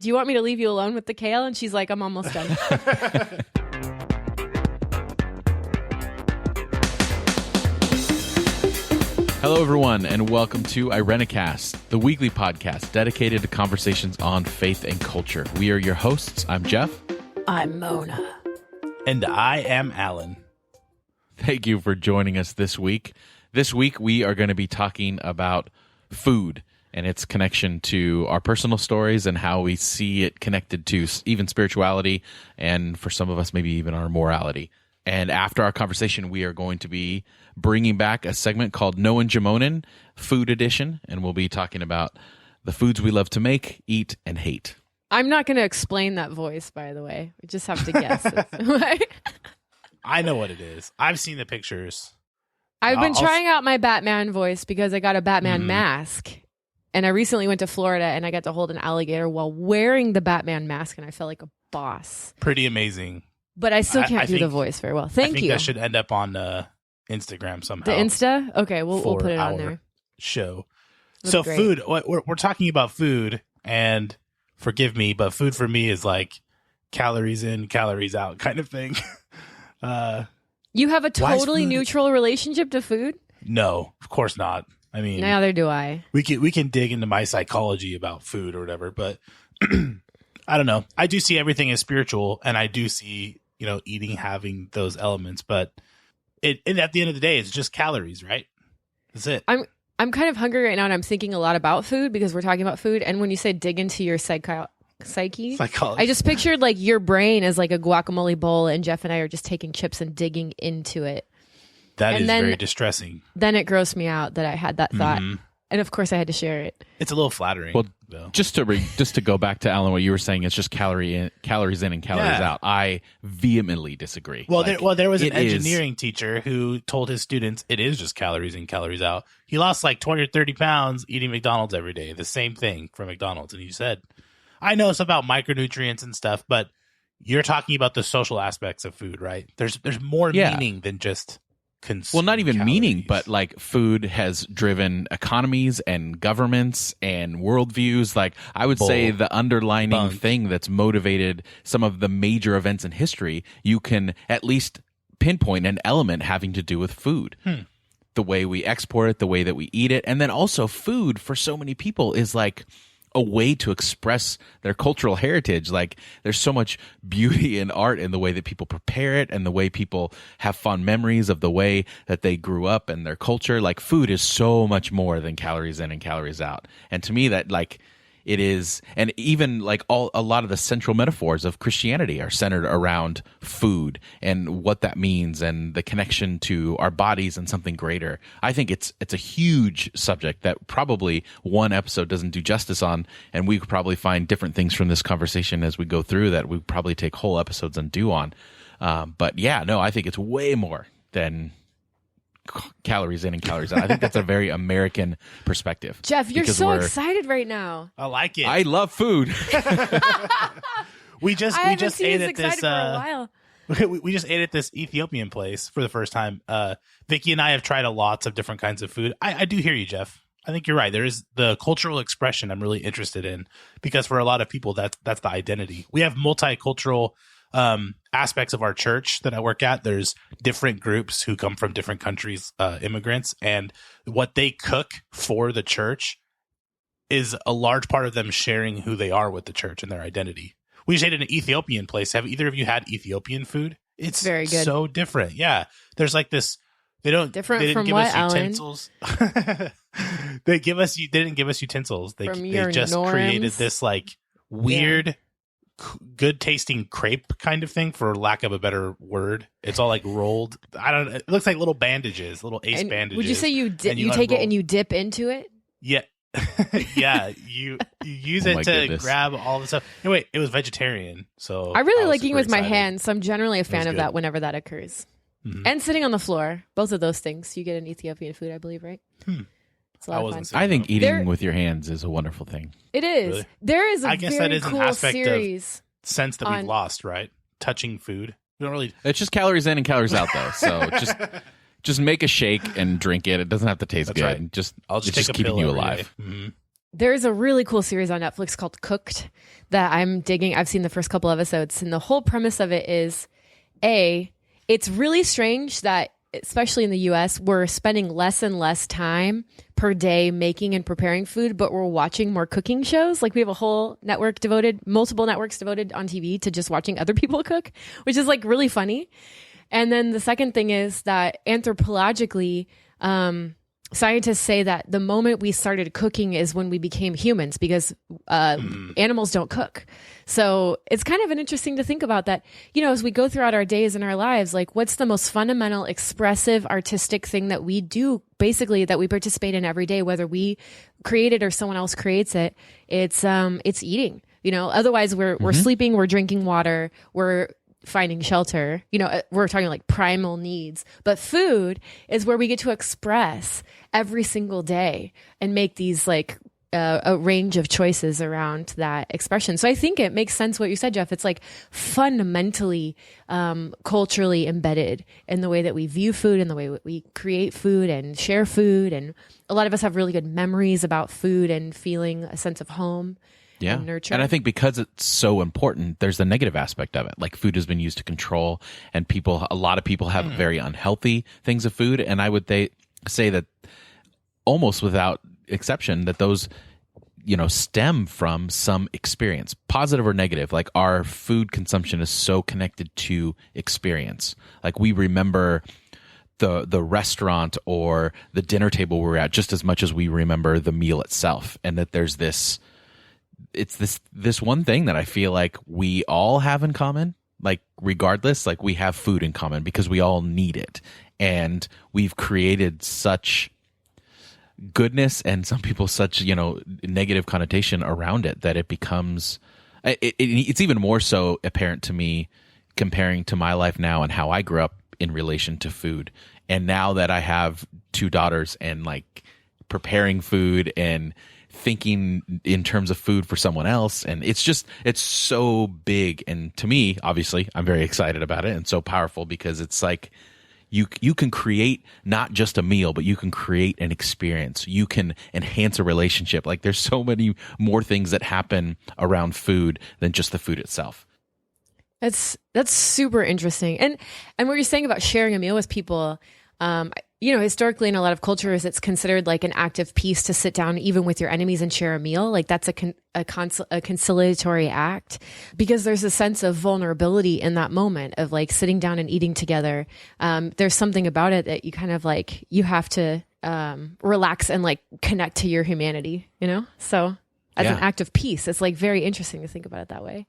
do you want me to leave you alone with the kale? And she's like, I'm almost done. Hello, everyone, and welcome to Irenicast, the weekly podcast dedicated to conversations on faith and culture. We are your hosts. I'm Jeff. I'm Mona. And I am Alan. Thank you for joining us this week. This week, we are going to be talking about food and its connection to our personal stories and how we see it connected to even spirituality and, for some of us, maybe even our morality. And after our conversation, we are going to be bringing back a segment called Knowin Jemonen, Food Edition, and we'll be talking about the foods we love to make, eat, and hate. I'm not going to explain that voice, by the way. We just have to guess. I know what it is. I've seen the pictures. I've been trying out my Batman voice because I got a Batman mask. And I recently went to Florida and I got to hold an alligator while wearing the Batman mask, and I felt like a boss. Pretty amazing. But I still can't do the voice very well. Thank you. I think that should end up on Instagram somehow. The Insta? Okay, we'll put it on there. Show. That's so great. Food, we're talking about food, and forgive me, but food for me is like calories in, calories out kind of thing. You have a totally neutral relationship to food? No, of course not. I mean, neither do I. We can dig into my psychology about food or whatever, but I don't know. I do see everything as spiritual, and I do see, eating having those elements, but at the end of the day, it's just calories, right? That's it. I'm kind of hungry right now, and I'm thinking a lot about food because we're talking about food. And when you say dig into your psychology, I just pictured like your brain as like a guacamole bowl, and Jeff and I are just taking chips and digging into it. That is very distressing. Then it grossed me out that I had that thought. And of course I had to share it. It's a little flattering. Well, though. just to go back to Alan, what you were saying, it's just calories in and calories out. I vehemently disagree. Well, there was an engineering teacher who told his students it is just calories in, calories out. He lost like 20 or 30 pounds eating McDonald's every day. The same thing from McDonald's. And he said, I know it's about micronutrients and stuff, but you're talking about the social aspects of food, right? There's more meaning than just well, not even calories. meaning, but like food has driven economies and governments and worldviews. Like I would say the underlining thing that's motivated some of the major events in history, you can at least pinpoint an element having to do with food. The way we export it, the way that we eat it. And then also food for so many people is like a way to express their cultural heritage. Like there's so much beauty and art in the way that people prepare it and the way people have fond memories of the way that they grew up and their culture. Like food is so much more than calories in and calories out. And to me that like it is, and even like a lot of the central metaphors of Christianity are centered around food and what that means and the connection to our bodies and something greater. I think it's a huge subject that probably one episode doesn't do justice on, and we could probably find different things from this conversation as we go through that we probably take whole episodes and do on. But yeah, no, I think it's way more than calories in and calories out. I think that's a very American perspective. Jeff, you're so excited right now. I like it. I love food. we just ate at this for a while. we just ate at this Ethiopian place for the first time. Vicky and I have tried lots of different kinds of food. I do hear you, Jeff. I think you're right. There is the cultural expression I'm really interested in, because for a lot of people that's the identity. We have multicultural aspects of our church that I work at. There's different groups who come from different countries, immigrants, and what they cook for the church is a large part of them sharing who they are with the church and their identity. We just ate at an Ethiopian place. Have either of you had Ethiopian food? It's very good. So different. Yeah. There's like this, they didn't give us utensils. They didn't give us utensils. They just created this like weird, good tasting crepe kind of thing, for lack of a better word. It's all like rolled. It looks like little bandages, little bandages. Would you say you take it and you dip into it? Yeah. Yeah, you use it to grab all the stuff. Anyway, it was vegetarian, so I really like eating with my hands, so I'm generally a fan of that whenever that occurs. And sitting on the floor, both of those things. You get an Ethiopian food, I believe, right? It's a lot of fun. I think eating with your hands is a wonderful thing. It is. Really? There is a guess very that is cool an aspect series of sense that we've lost, right? Touching food. We don't really. It's just calories in and calories out, though. So just make a shake and drink it. It doesn't have to taste good. Right. I'll just take a keeping pill you alive. there's a really cool series on Netflix called Cooked that I'm digging. I've seen the first couple episodes, and the whole premise of it is, it's really strange that, especially in the US, we're spending less and less time per day making and preparing food, but we're watching more cooking shows. Like we have a whole network multiple networks devoted on TV to just watching other people cook, which is like really funny. And then the second thing is that anthropologically, scientists say that the moment we started cooking is when we became humans, because animals don't cook. So it's kind of interesting to think about that, as we go throughout our days and our lives, like what's the most fundamental, expressive, artistic thing that we do, basically, that we participate in every day, whether we create it or someone else creates it. It's eating. Otherwise we're sleeping, we're drinking water, we're finding shelter, we're talking like primal needs, but food is where we get to express every single day and make these like a range of choices around that expression. So I think it makes sense what you said, Jeff. It's like fundamentally culturally embedded in the way that we view food and the way we create food and share food. And a lot of us have really good memories about food and feeling a sense of home. Yeah. And I think because it's so important, there's the negative aspect of it. Like food has been used to control, and a lot of people have very unhealthy things of food. And I would say that almost without exception, that those, stem from some experience, positive or negative. Like our food consumption is so connected to experience. Like we remember the restaurant or the dinner table we're at just as much as we remember the meal itself. And that there's this one thing that I feel like we all have in common, like regardless, like we have food in common because we all need it. And we've created such goodness and some people such, negative connotation around it that it becomes, it's even more so apparent to me comparing to my life now and how I grew up in relation to food. And now that I have 2 daughters and like preparing food and thinking in terms of food for someone else, and it's so big, and to me, obviously, I'm very excited about it and so powerful because it's like you can create not just a meal, but you can create an experience. You can enhance a relationship. Like there's so many more things that happen around food than just the food itself. That's super interesting. And what you're saying about sharing a meal with people, historically in a lot of cultures, it's considered like an act of peace to sit down even with your enemies and share a meal. Like that's a conciliatory act, because there's a sense of vulnerability in that moment of like sitting down and eating together. There's something about it that you kind of like, you have to relax and like connect to your humanity, So as an act of peace, it's like very interesting to think about it that way.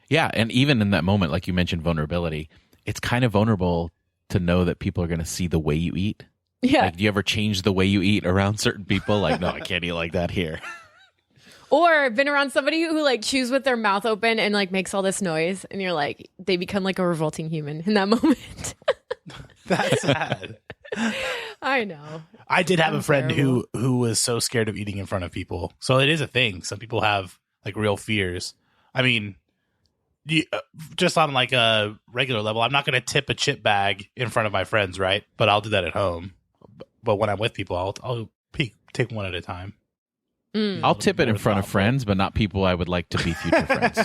Yeah. And even in that moment, like you mentioned vulnerability, it's kind of vulnerable to know that people are going to see the way you eat. Yeah. Like, do you ever change the way you eat around certain people? Like, no, I can't eat like that here. Or been around somebody who like chews with their mouth open and like makes all this noise, and you're like, they become like a revolting human in that moment. That's sad. I know. I did have a friend who was so scared of eating in front of people. So it is a thing. Some people have like real fears. I mean, just on like a regular level, I'm not going to tip a chip bag in front of my friends, right? But I'll do that at home. But when I'm with people, I'll take one at a time. I'll tip it in front of friends, but not people I would like to be future friends.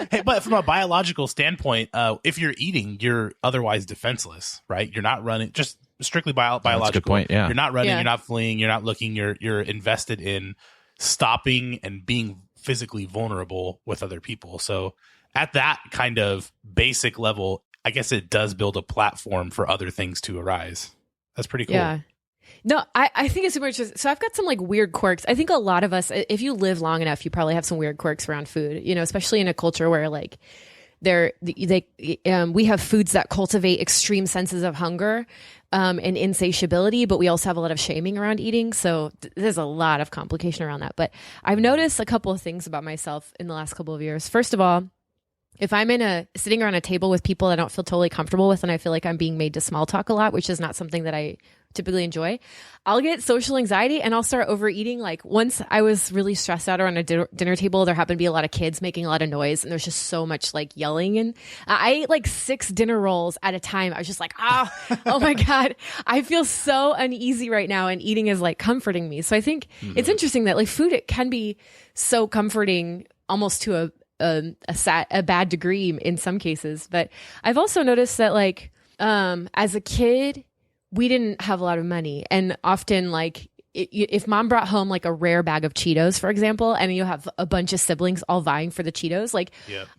Hey, but from a biological standpoint, if you're eating, you're otherwise defenseless, right? You're not running, just strictly biological. That's a good point, yeah. You're not running, you're not fleeing, you're not looking, you're invested in stopping and being physically vulnerable with other people. So at that kind of basic level, I guess it does build a platform for other things to arise. That's pretty cool. Yeah. No, I think it's super interesting. So I've got some like weird quirks. I think a lot of us, if you live long enough, you probably have some weird quirks around food, especially in a culture where like we have foods that cultivate extreme senses of hunger and insatiability, but we also have a lot of shaming around eating. So there's a lot of complication around that. But I've noticed a couple of things about myself in the last couple of years. First of all, if I'm sitting around a table with people that I don't feel totally comfortable with, and I feel like I'm being made to small talk a lot, which is not something that I typically enjoy, I'll get social anxiety and I'll start overeating. Like once I was really stressed out around a dinner table, there happened to be a lot of kids making a lot of noise and there's just so much like yelling. And I ate like 6 dinner rolls at a time. I was just like, oh my God, I feel so uneasy right now. And eating is like comforting me. So I think it's interesting that like food, it can be so comforting almost to a bad degree in some cases. But I've also noticed that like, as a kid, we didn't have a lot of money, and often like if mom brought home like a rare bag of Cheetos, for example, and you have a bunch of siblings all vying for the Cheetos, like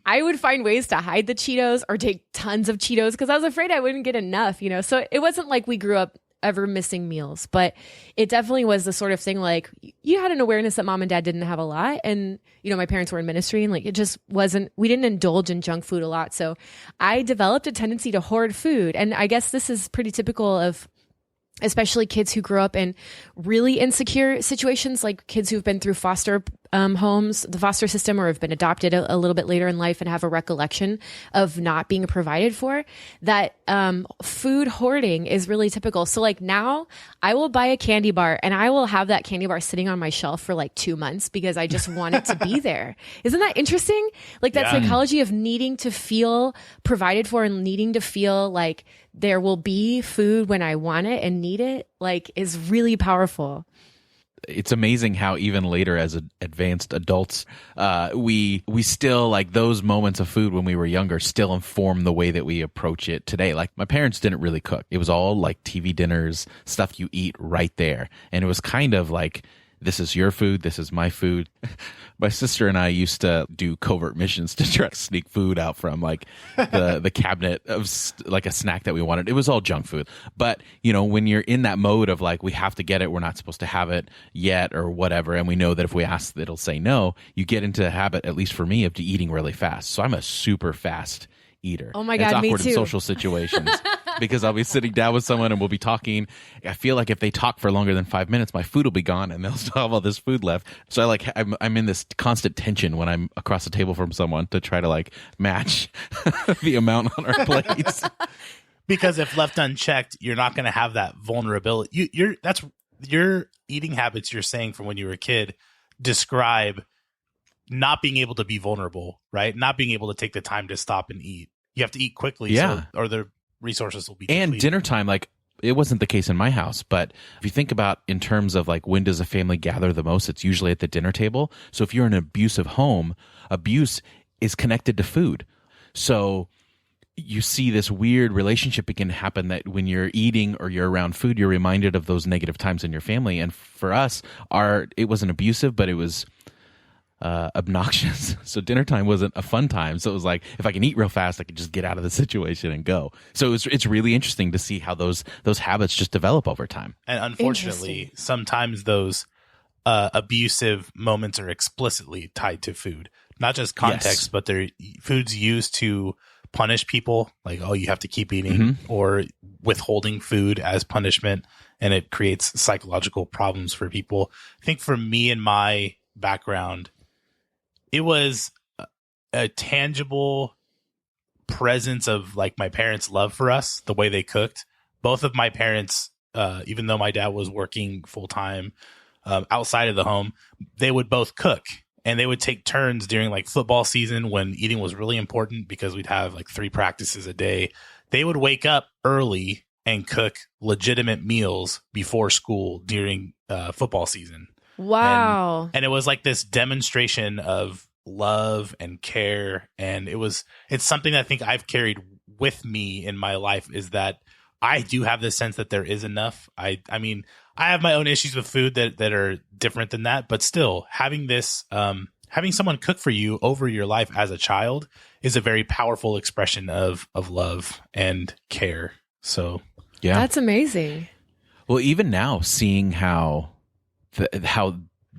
I would find ways to hide the Cheetos or take tons of Cheetos because I was afraid I wouldn't get enough, you know? So it wasn't like we grew up ever missing meals, but it definitely was the sort of thing like you had an awareness that mom and dad didn't have a lot, and you know my parents were in ministry, and like it just wasn't, we didn't indulge in junk food a lot. So I developed a tendency to hoard food, and I guess this is pretty typical of especially kids who grow up in really insecure situations, like kids who've been through foster homes, the foster system, or have been adopted a little bit later in life and have a recollection of not being provided for, that food hoarding is really typical. So like now I will buy a candy bar and I will have that candy bar sitting on my shelf for like 2 months because I just want it to be there. Isn't that interesting? Like that psychology of needing to feel provided for and needing to feel like there will be food when I want it and need it, like is really powerful. It's amazing how even later as advanced adults, we still like those moments of food when we were younger still inform the way that we approach it today. Like my parents didn't really cook. It was all like TV dinners, stuff you eat right there. And it was kind of like, this is your food, this is my food. My sister and I used to do covert missions to try to sneak food out from like the cabinet of like a snack that we wanted. It was all junk food. But, you know, when you're in that mode of like, we have to get it, we're not supposed to have it yet or whatever, and we know that if we ask, it'll say no, you get into the habit, at least for me, of eating really fast. So I'm a super fast eater. Oh my God, it's awkward me too. in social situations because I'll be sitting down with someone and we'll be talking. I feel like if they talk for longer than 5 minutes, my food will be gone and they'll still have all this food left. So I'm in this constant tension when I'm across the table from someone to try to like match the amount on our plates. Because if left unchecked, you're not going to have that vulnerability. That's your eating habits. You're saying from when you were a kid describe not being able to be vulnerable, right? Not being able to take the time to stop and eat. You have to eat quickly, or the resources will be depleted. And dinner time, like it wasn't the case in my house, but if you think about in terms of like when does a family gather the most, it's usually at the dinner table. So if you're in an abusive home, abuse is connected to food. So you see this weird relationship begin to happen that when you're eating or you're around food, you're reminded of those negative times in your family. And for us, it wasn't abusive, but it was obnoxious. So dinner time wasn't a fun time. So it was like, if I can eat real fast, I can just get out of the situation and go. So it's really interesting to see how those habits just develop over time. And unfortunately, sometimes those abusive moments are explicitly tied to food, not just context, but they're foods used to punish people. Like, oh, you have to keep eating, or withholding food as punishment. And it creates psychological problems for people. I think for me and my background, it was a tangible presence of like my parents' love for us, the way they cooked. Both of my parents, even though my dad was working full time outside of the home, they would both cook, and they would take turns during like football season when eating was really important because we'd have like 3 practices a day. They would wake up early and cook legitimate meals before school during football season. Wow. And it was like this demonstration of love and care. And it's something that I think I've carried with me in my life, is that I do have this sense that there is enough. I mean, I have my own issues with food that are different than that, but still having this, having someone cook for you over your life as a child is a very powerful expression of love and care. So yeah, that's amazing. Well, even now, seeing how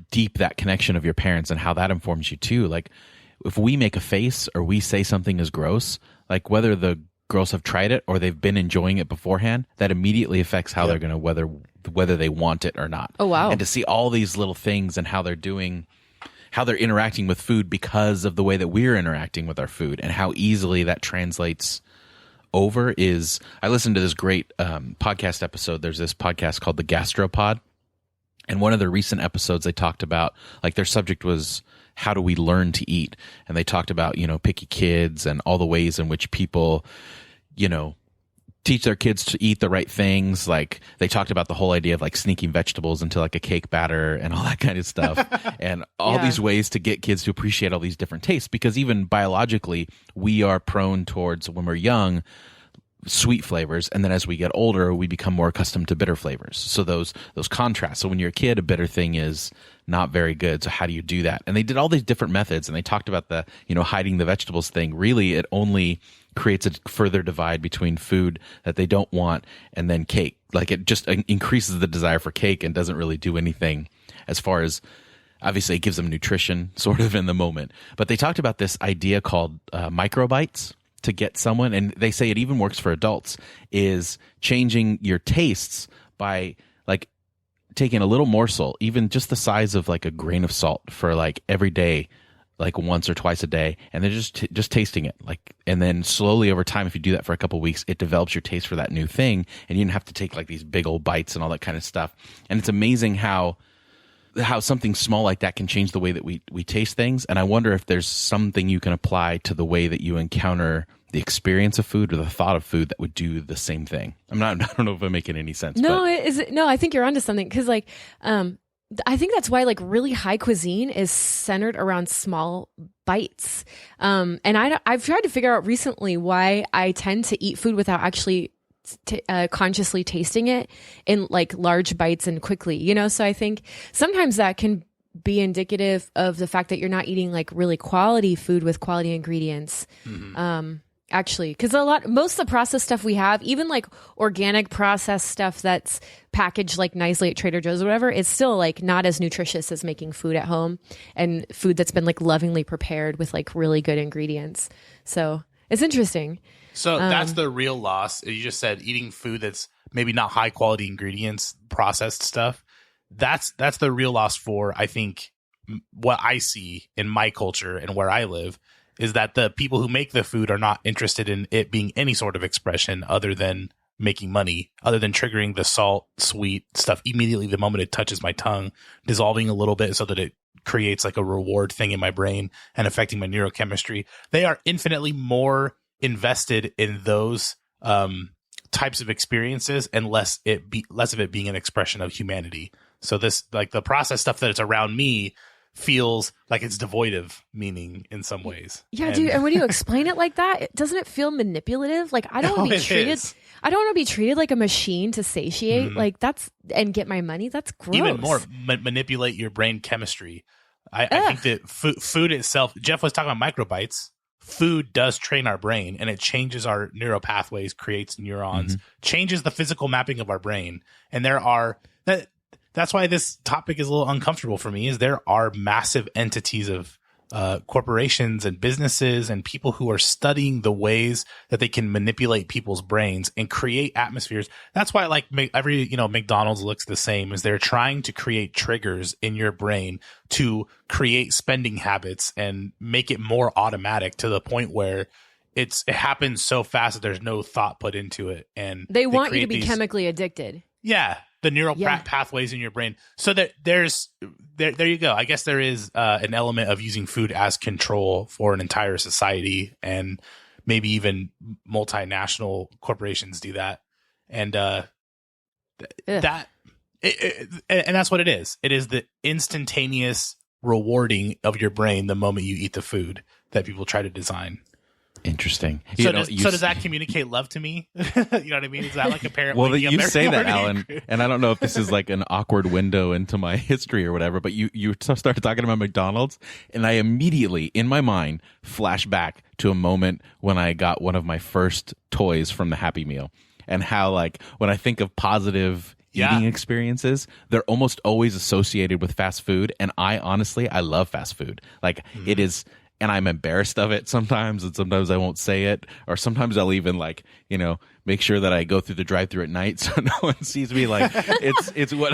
deep that connection of your parents and how that informs you too. Like if we make a face or we say something is gross, like whether the girls have tried it or they've been enjoying it beforehand, that immediately affects how they're going to whether they want it or not. Oh, wow. And to see all these little things and how they're interacting with food because of the way that we're interacting with our food, and how easily that translates over is I listened to this great podcast episode. There's this podcast called The Gastropod. And one of the recent episodes they talked about, like their subject was how do we learn to eat? And they talked about, picky kids and all the ways in which people, teach their kids to eat the right things. Like they talked about the whole idea of like sneaking vegetables into like a cake batter and all that kind of stuff. And all these ways to get kids to appreciate all these different tastes, because even biologically we are prone towards, when we're young, sweet flavors, and then as we get older we become more accustomed to bitter flavors. So those contrasts. So when you're a kid, a bitter thing is not very good. So how do you do that? And they did all these different methods, and they talked about the hiding the vegetables thing. Really, it only creates a further divide between food that they don't want and then cake. Like it just increases the desire for cake and doesn't really do anything as far as, obviously it gives them nutrition sort of in the moment. But they talked about this idea called microbites to get someone, and they say it even works for adults, is changing your tastes by like taking a little morsel, even just the size of like a grain of salt, for like every day, like once or twice a day, and then just tasting it, like, and then slowly over time, if you do that for a couple of weeks, it develops your taste for that new thing, and you don't have to take like these big old bites and all that kind of stuff. And it's amazing how something small like that can change the way that we taste things. And I wonder if there's something you can apply to the way that you encounter the experience of food or the thought of food that would do the same thing. I don't know if I'm making any sense. No, I think you're onto something. Cause like, I think that's why like really high cuisine is centered around small bites. And I've tried to figure out recently why I tend to eat food without actually consciously tasting it in like large bites and quickly, So I think sometimes that can be indicative of the fact that you're not eating like really quality food with quality ingredients. Mm-hmm. Actually, because most of the processed stuff we have, even like organic processed stuff that's packaged like nicely at Trader Joe's or whatever, it's still like not as nutritious as making food at home and food that's been like lovingly prepared with like really good ingredients. So it's interesting. So that's the real loss. You just said eating food that's maybe not high quality ingredients, processed stuff. That's the real loss for, I think, what I see in my culture and where I live, is that the people who make the food are not interested in it being any sort of expression other than making money, other than triggering the salt, sweet stuff immediately the moment it touches my tongue, dissolving a little bit so that it creates like a reward thing in my brain and affecting my neurochemistry. They are infinitely more invested in those types of experiences and less of it being an expression of humanity. So this, like the processed stuff that is around me, feels like it's devoid of meaning in some ways. Yeah, dude. And when you explain it like that, doesn't it feel manipulative? Like I don't want to be treated. I don't want to be treated like a machine to satiate. Mm-hmm. Like and get my money. That's gross. Even more, manipulate your brain chemistry. I think that food itself. Jeff was talking about microbites. Food does train our brain, and it changes our neural pathways, creates neurons, changes the physical mapping of our brain. And that's why this topic is a little uncomfortable for me, is there are massive entities of corporations and businesses and people who are studying the ways that they can manipulate people's brains and create atmospheres. That's why like every, McDonald's looks the same, is they're trying to create triggers in your brain to create spending habits and make it more automatic to the point where it happens so fast that there's no thought put into it. And they want you to be chemically addicted. Yeah. The neural pathways in your brain. So that there you go. I guess there is an element of using food as control for an entire society, and maybe even multinational corporations do that. And and that's what it is. It is the instantaneous rewarding of your brain the moment you eat the food that people try to design. Interesting. So does that communicate love to me? You know what I mean? Is that like a parent? Well, you say that, Alan, and I don't know if this is like an awkward window into my history or whatever, but you started talking about McDonald's, and I immediately, in my mind, flash back to a moment when I got one of my first toys from the Happy Meal, and how like when I think of positive eating experiences, they're almost always associated with fast food, and I love fast food. Like it is. And I'm embarrassed of it sometimes, and sometimes I won't say it, or sometimes I'll even make sure that I go through the drive-thru at night so no one sees me. Like it's what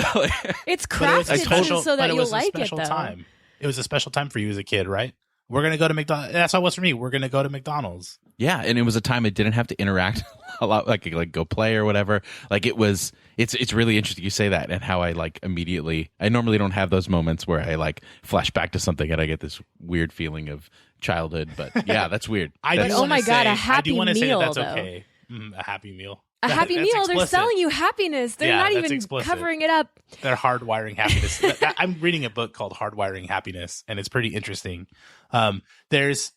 it's crafted so that you'll like it though. It was a special time for you as a kid, right? We're going to go to McDonald's. That's how it was for me. We're going to go to McDonald's. Yeah, and it was a time I didn't have to interact a lot, like go play or whatever. Like it's really interesting you say that, and how I like immediately. I normally don't have those moments where I like flash back to something and I get this weird feeling of childhood. But yeah, that's weird. Oh my God, a happy meal. I do want to say that's okay. A happy meal. A happy meal. Explicit. They're selling you happiness. They're not even covering it up. They're hardwiring happiness. I'm reading a book called Hardwiring Happiness, and it's pretty interesting. There's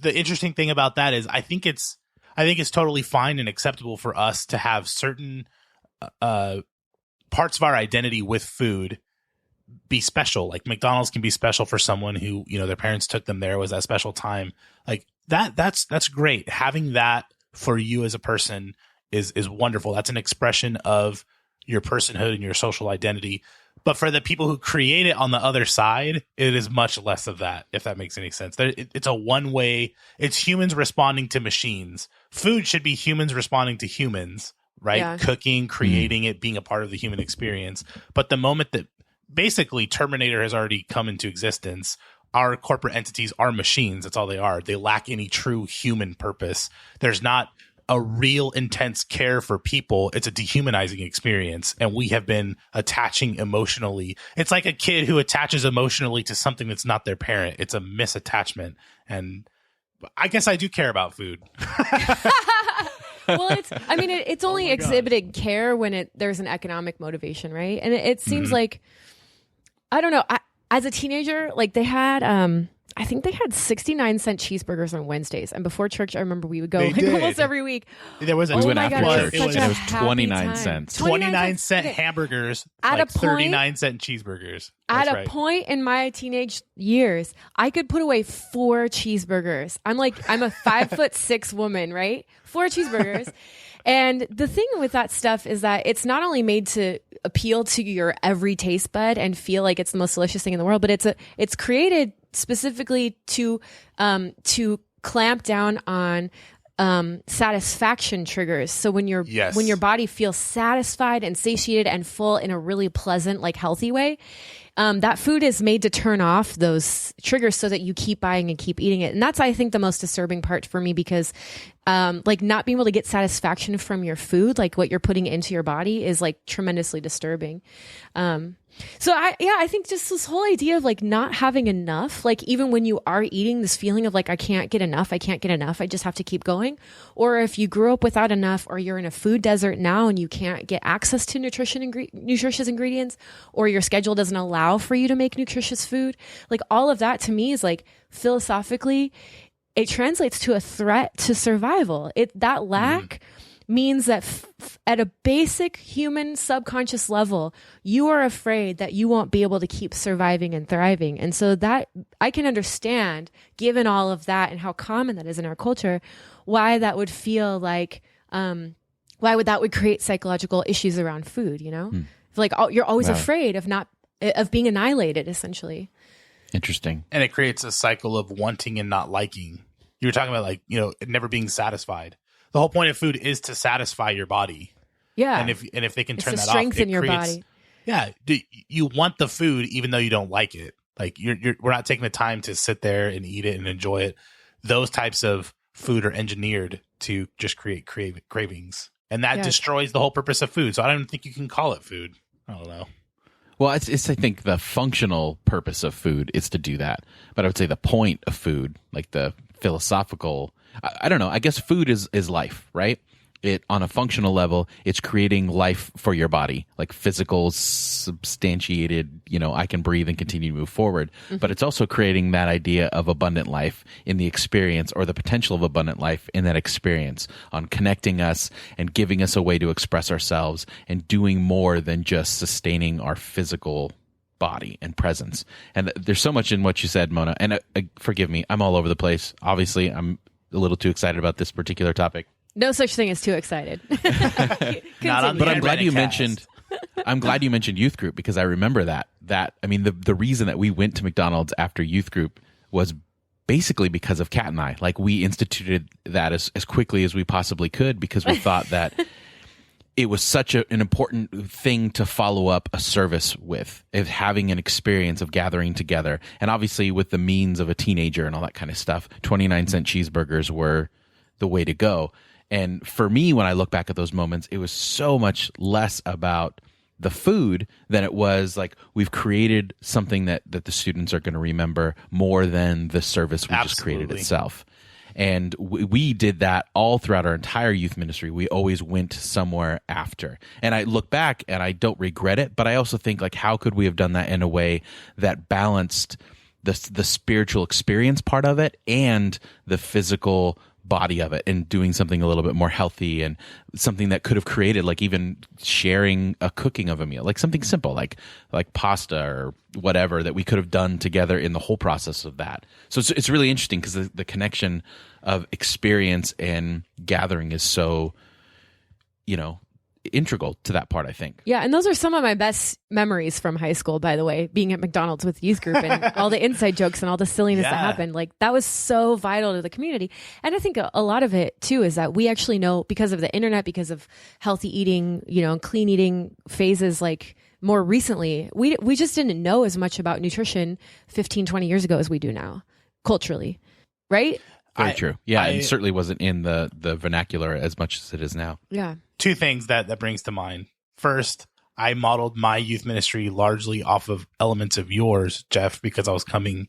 the interesting thing about that is I think it's totally fine and acceptable for us to have certain parts of our identity with food be special. Like McDonald's can be special for someone who, their parents took them there, was that special time. Like that's great. Having that for you as a person is wonderful. That's an expression of your personhood and your social identity. But for the people who create it on the other side, it is much less of that, if that makes any sense. It's a one-way. It's humans responding to machines. Food should be humans responding to humans, right? Yeah. Cooking, creating it, being a part of the human experience. But the moment that basically Terminator has already come into existence, our corporate entities are machines. That's all they are. They lack any true human purpose. There's not a real intense care for people. It's a dehumanizing experience, and we have been attaching emotionally. It's like a kid who attaches emotionally to something that's not their parent. It's a misattachment, and I guess I do care about food. Well, it's only exhibited care when there's an economic motivation, right? And it seems like, I don't know, as a teenager, like they had I think they had 69-cent cheeseburgers on Wednesdays, and before church, I remember we would go almost every week. There was we went after church. It was 29 cents. 29-cent hamburgers at a point, 39-cent cheeseburgers. That's at a point in my teenage years, I could put away 4 cheeseburgers. I'm a 5'6" woman, right? 4 cheeseburgers. And the thing with that stuff is that it's not only made to appeal to your every taste bud and feel like it's the most delicious thing in the world, but it's created specifically to clamp down on satisfaction triggers. So when your body feels satisfied and satiated and full in a really pleasant, like healthy way, that food is made to turn off those triggers so that you keep buying and keep eating it. And that's, I think, the most disturbing part for me, because like not being able to get satisfaction from your food, like what you're putting into your body, is like tremendously disturbing. So I think just this whole idea of like not having enough, like even when you are eating, this feeling of like, I can't get enough, I just have to keep going. Or if you grew up without enough, or you're in a food desert now and you can't get access to nutritious ingredients, or your schedule doesn't allow for you to make nutritious food, like all of that to me is like, philosophically, it translates to a threat to survival. That lack means that at a basic human subconscious level, you are afraid that you won't be able to keep surviving and thriving. And so that I can understand, given all of that and how common that is in our culture, why that would feel like, that would create psychological issues around food, Like you're always afraid of being annihilated, essentially. Interesting. And it creates a cycle of wanting and not liking. You were talking about never being satisfied. The whole point of food is to satisfy your body. Yeah. And if they can turn that off, strengthen your body. Yeah. You want the food even though you don't like it. Like we're not taking the time to sit there and eat it and enjoy it. Those types of food are engineered to just create cravings. And that destroys the whole purpose of food. So I don't think you can call it food. I don't know. Well, it's I think the functional purpose of food is to do that. But I would say the point of food, like the philosophical, I don't know, I guess food is life, right? It, on a functional level, it's creating life for your body, like physical, substantiated, I can breathe and continue to move forward. Mm-hmm. But it's also creating that idea of abundant life in the experience, or the potential of abundant life in that experience, on connecting us and giving us a way to express ourselves and doing more than just sustaining our physical body and presence. And there's so much in what you said, Mona. And forgive me, I'm all over the place. Obviously, I'm a little too excited about this particular topic. No such thing as too excited. But I'm glad you mentioned. I'm glad you mentioned youth group, because I remember that. I mean, the reason that we went to McDonald's after youth group was basically because of Kat and I. Like, we instituted that as quickly as we possibly could, because we thought that it was such an important thing to follow up a service with, of having an experience of gathering together. And obviously with the means of a teenager and all that kind of stuff, 29-cent cheeseburgers were the way to go. And for me, when I look back at those moments, it was so much less about the food than it was like, we've created something that the students are going to remember more than the service we just created itself. And we did that all throughout our entire youth ministry. We always went somewhere after. And I look back and I don't regret it, but I also think, like, how could we have done that in a way that balanced the spiritual experience part of it and the physical body of it, and doing something a little bit more healthy, and something that could have created, like, even sharing a cooking of a meal, like something simple, like pasta or whatever, that we could have done together in the whole process of that. So it's really interesting, because the connection of experience and gathering is so, integral to that part, I think. Yeah, and those are some of my best memories from high school, by the way, being at McDonald's with youth group and all the inside jokes and all the silliness that happened. Like, that was so vital to the community. And I think a lot of it too is that we actually know, because of the internet, because of healthy eating, clean eating phases, like, more recently, we just didn't know as much about nutrition 15, 20 years ago as we do now, culturally, right? Very true. Yeah, it certainly wasn't in the vernacular as much as it is now. Yeah. Two things that brings to mind. First, I modeled my youth ministry largely off of elements of yours, Jeff, because I was coming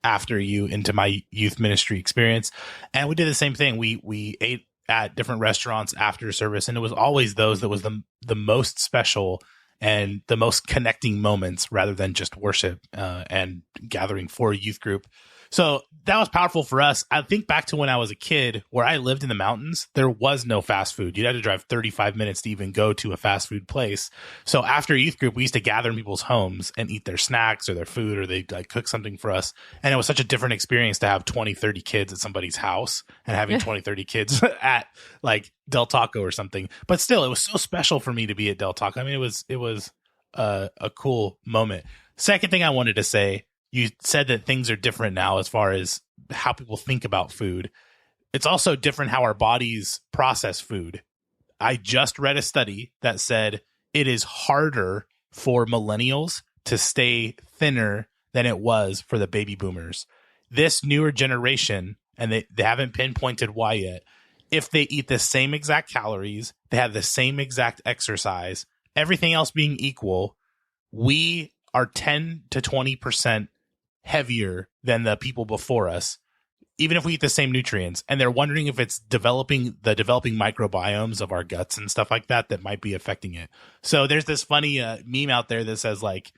after you into my youth ministry experience. And we did the same thing. We ate at different restaurants after service, and it was always those that was the most special and the most connecting moments, rather than just worship and gathering for a youth group. So that was powerful for us. I think back to when I was a kid, where I lived in the mountains, there was no fast food. You'd have to drive 35 minutes to even go to a fast food place. So after a youth group, we used to gather in people's homes and eat their snacks or their food, or they'd like cook something for us. And it was such a different experience to have 20, 30 kids at somebody's house, and having 20, 30 kids at like Del Taco or something. But still, it was so special for me to be at Del Taco. I mean, it was a cool moment. Second thing I wanted to say, you said that things are different now as far as how people think about food. It's also different how our bodies process food. I just read a study that said it is harder for millennials to stay thinner than it was for the baby boomers. This newer generation, and they haven't pinpointed why yet, if they eat the same exact calories, they have the same exact exercise, everything else being equal, we are 10 to 20% heavier than the people before us, even if we eat the same nutrients. And they're wondering if it's developing microbiomes of our guts and stuff like that might be affecting it. So there's this funny meme out there that says, like,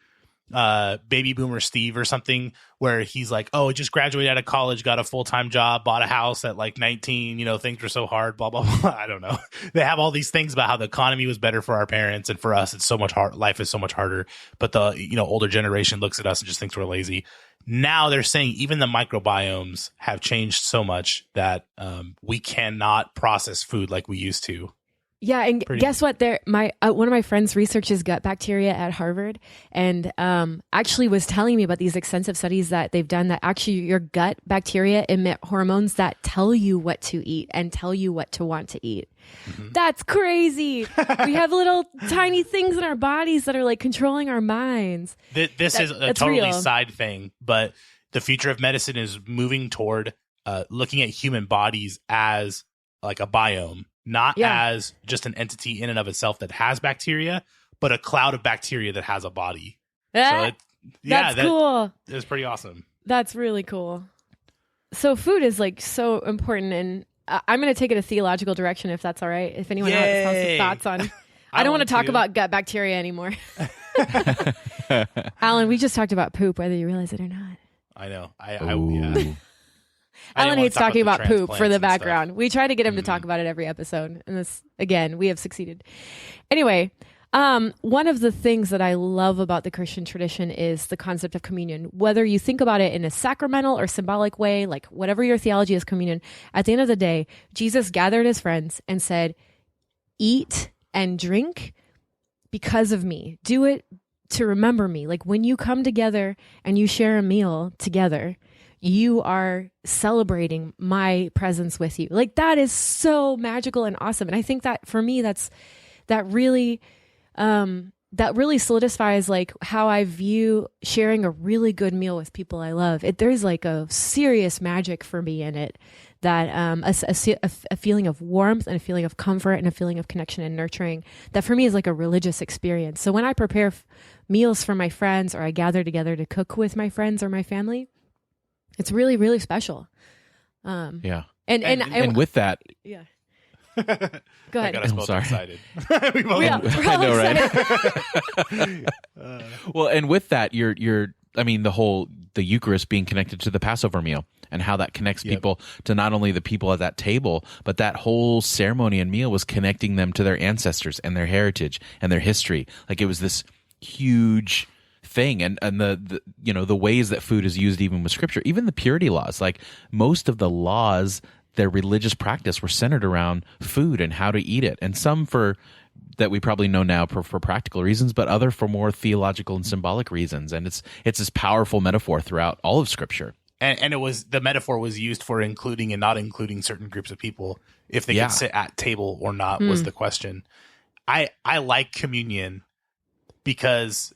baby boomer Steve or something, where he's like, oh, just graduated out of college, got a full-time job, bought a house at like 19, things were so hard, blah, blah, blah. I don't know. They have all these things about how the economy was better for our parents, and for us, it's so much hard. Life is so much harder. But the, older generation looks at us and just thinks we're lazy. Now they're saying even the microbiomes have changed so much that we cannot process food like we used to. Yeah, and guess what? One of my friends researches gut bacteria at Harvard, and actually was telling me about these extensive studies that they've done, that actually your gut bacteria emit hormones that tell you what to eat and tell you what to want to eat. Mm-hmm. That's crazy. We have little tiny things in our bodies that are like controlling our minds. This is a totally real side thing, but the future of medicine is moving toward looking at human bodies as like a biome. Not as just an entity in and of itself that has bacteria, but a cloud of bacteria that has a body. So that's cool. It's pretty awesome. That's really cool. So food is like so important, and I'm going to take it a theological direction, if that's all right. If anyone has some thoughts on, I don't want to talk about gut bacteria anymore. Alan, we just talked about poop, whether you realize it or not. I know. Yeah. Alan hates talking about poop for the background. We try to get him to talk about it every episode. And this, again, we have succeeded. Anyway, one of the things that I love about the Christian tradition is the concept of communion. Whether you think about it in a sacramental or symbolic way, like whatever your theology is communion, at the end of the day, Jesus gathered his friends and said, eat and drink because of me. Do it to remember me. Like when you come together and you share a meal together, you are celebrating my presence with you. Like that is so magical and awesome. And I think that for me, that's that really solidifies like how I view sharing a really good meal with people I love. There's like a serious magic for me in it, that a feeling of warmth and a feeling of comfort and a feeling of connection and nurturing that for me is like a religious experience. So when I prepare meals for my friends, or I gather together to cook with my friends or my family, it's really, really special. Yeah. And with that, yeah. Go ahead. I got us both excited. We're all excited. Right? Well, and with that, the Eucharist being connected to the Passover meal, and how that connects people to not only the people at that table, but that whole ceremony and meal was connecting them to their ancestors and their heritage and their history. Like, it was this huge thing. And the ways that food is used even with scripture, even the purity laws, like most of the laws, their religious practice were centered around food and how to eat it. And some that we probably know now for practical reasons, but other for more theological and symbolic reasons. And it's this powerful metaphor throughout all of scripture. And the metaphor was used for including and not including certain groups of people, if they could sit at table or not, was the question. I like communion because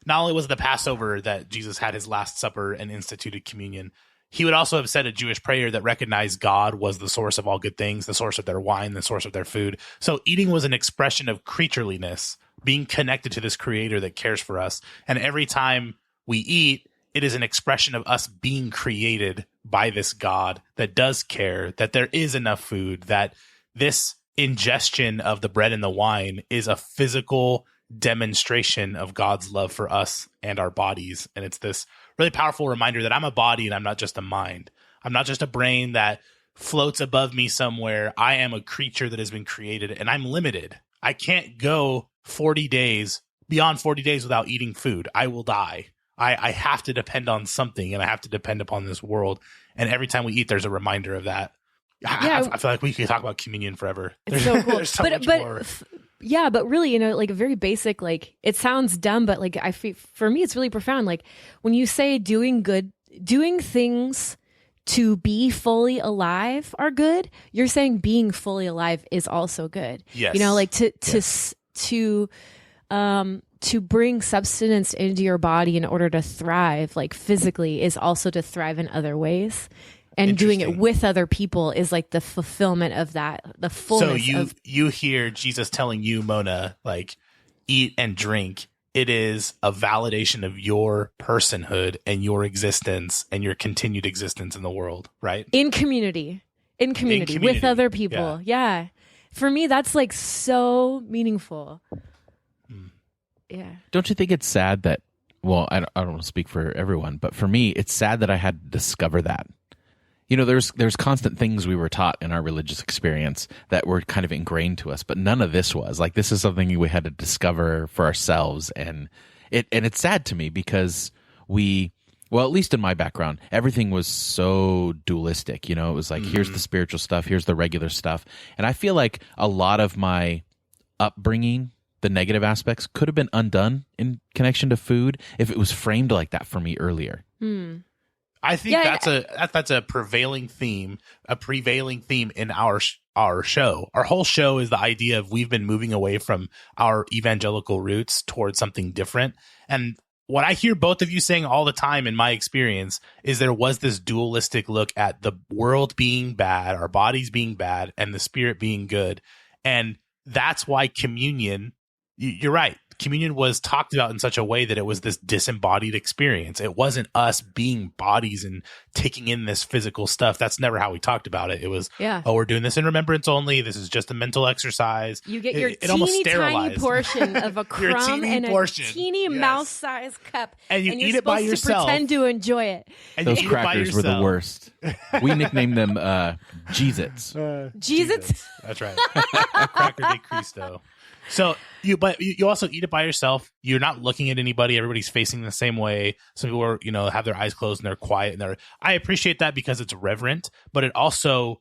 not only was the Passover that Jesus had his Last Supper and instituted communion, he would also have said a Jewish prayer that recognized God was the source of all good things, the source of their wine, the source of their food. So eating was an expression of creatureliness, being connected to this creator that cares for us. And every time we eat, it is an expression of us being created by this God that does care, that there is enough food, that this ingestion of the bread and the wine is a physical demonstration of God's love for us and our bodies. And it's this really powerful reminder that I'm a body and I'm not just a mind. I'm not just a brain that floats above me somewhere. I am a creature that has been created, and I'm limited. I can't go beyond 40 days without eating food. I will die. I have to depend on something, and I have to depend upon this world. And every time we eat, there's a reminder of that. I feel like we could talk about communion forever. It's so cool. There's so much more. Yeah, but really, like a very basic, like, it sounds dumb, but like for me, it's really profound. Like when you say doing things to be fully alive are good, you're saying being fully alive is also good. Yes. Like to bring substance into your body in order to thrive, like physically, is also to thrive in other ways. And doing it with other people is like the fulfillment of that, the fullness. So you hear Jesus telling you, Mona, like, eat and drink. It is a validation of your personhood and your existence and your continued existence in the world, right? In community with other people. Yeah. For me, that's like so meaningful. Yeah. Don't you think it's sad that, well, I don't want to speak for everyone, but for me, it's sad that I had to discover that. There's constant things we were taught in our religious experience that were kind of ingrained to us, but none of this was. Like, this is something we had to discover for ourselves, and it's sad to me because at least in my background, everything was so dualistic. It was like, here's the spiritual stuff, here's the regular stuff, and I feel like a lot of my upbringing, the negative aspects, could have been undone in connection to food if it was framed like that for me earlier. I think that's a prevailing theme in our show. Our whole show is the idea of we've been moving away from our evangelical roots towards something different. And what I hear both of you saying all the time in my experience is there was this dualistic look at the world being bad, our bodies being bad, and the spirit being good. And that's why communion, you're right. Communion was talked about in such a way that it was this disembodied experience. It wasn't us being bodies and taking in this physical stuff. That's never how we talked about it. It was, we're doing this in remembrance only. This is just a mental exercise. You get your teeny tiny portion of a crumb and a teeny mouse-sized cup, and you eat it by yourself. To pretend to enjoy it. And those crackers were the worst. We nicknamed them Jeez-Its. Jeez-Its? That's right. Cracker de Cristo. So you also eat it by yourself. You're not looking at anybody. Everybody's facing the same way. Some people are, have their eyes closed and they're quiet, and I appreciate that because it's reverent, but it also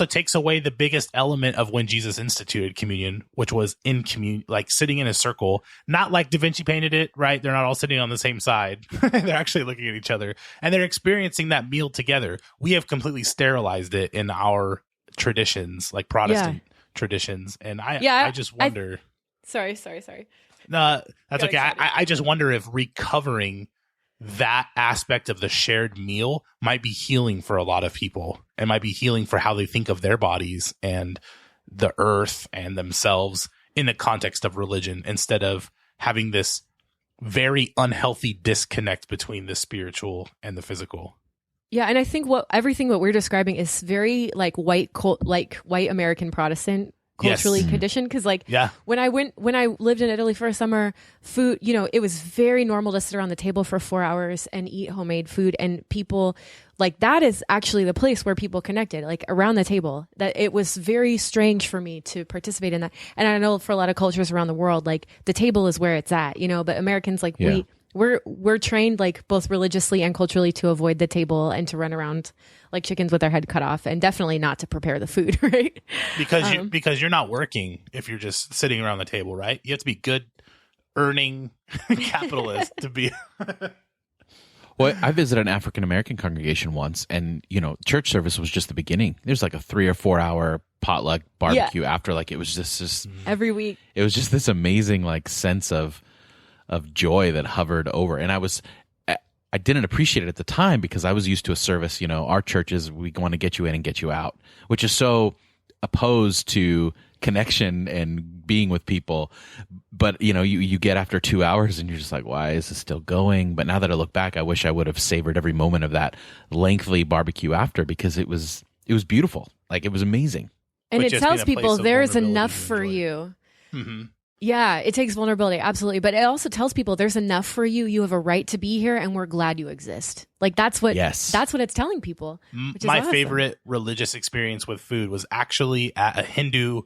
takes away the biggest element of when Jesus instituted communion, which was in communion, like sitting in a circle, not like Da Vinci painted it, right? They're not all sitting on the same side. They're actually looking at each other and they're experiencing that meal together. We have completely sterilized it in our traditions, like Protestant traditions. And I just wonder. Sorry. No, that's okay. I just wonder if recovering that aspect of the shared meal might be healing for a lot of people, and might be healing for how they think of their bodies and the earth and themselves in the context of religion, instead of having this very unhealthy disconnect between the spiritual and the physical. Yeah, and I think everything we're describing is very like white American Protestant culturally conditioned, because when I lived in Italy for a summer, food, it was very normal to sit around the table for 4 hours and eat homemade food, and people like that is actually the place where people connected, like around the table. That it was very strange for me to participate in that, and I know for a lot of cultures around the world, like the table is where it's at, but Americans we're trained like both religiously and culturally to avoid the table and to run around like chickens with our head cut off, and definitely not to prepare the food, right? Because you're not working if you're just sitting around the table, right? You have to be good earning capitalist to be. Well, I visited an African American congregation once, and church service was just the beginning. There's like a 3 or 4 hour potluck barbecue after. Like it was just every week. It was just this amazing like sense of joy that hovered over, and I didn't appreciate it at the time because I was used to a service. Our churches, we want to get you in and get you out, which is so opposed to connection and being with people. But you get after 2 hours and you're just like, why is this still going? But now that I look back, I wish I would have savored every moment of that lengthy barbecue after, because it was beautiful. Like it was amazing. And it tells people there is enough for you. Mm-hmm. Yeah, it takes vulnerability, absolutely. But it also tells people there's enough for you. You have a right to be here, and we're glad you exist. Like that's what it's telling people. Which is my awesome. favorite religious experience with food was actually at a Hindu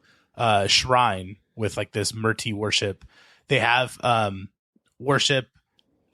shrine with like this Murti worship. They have worship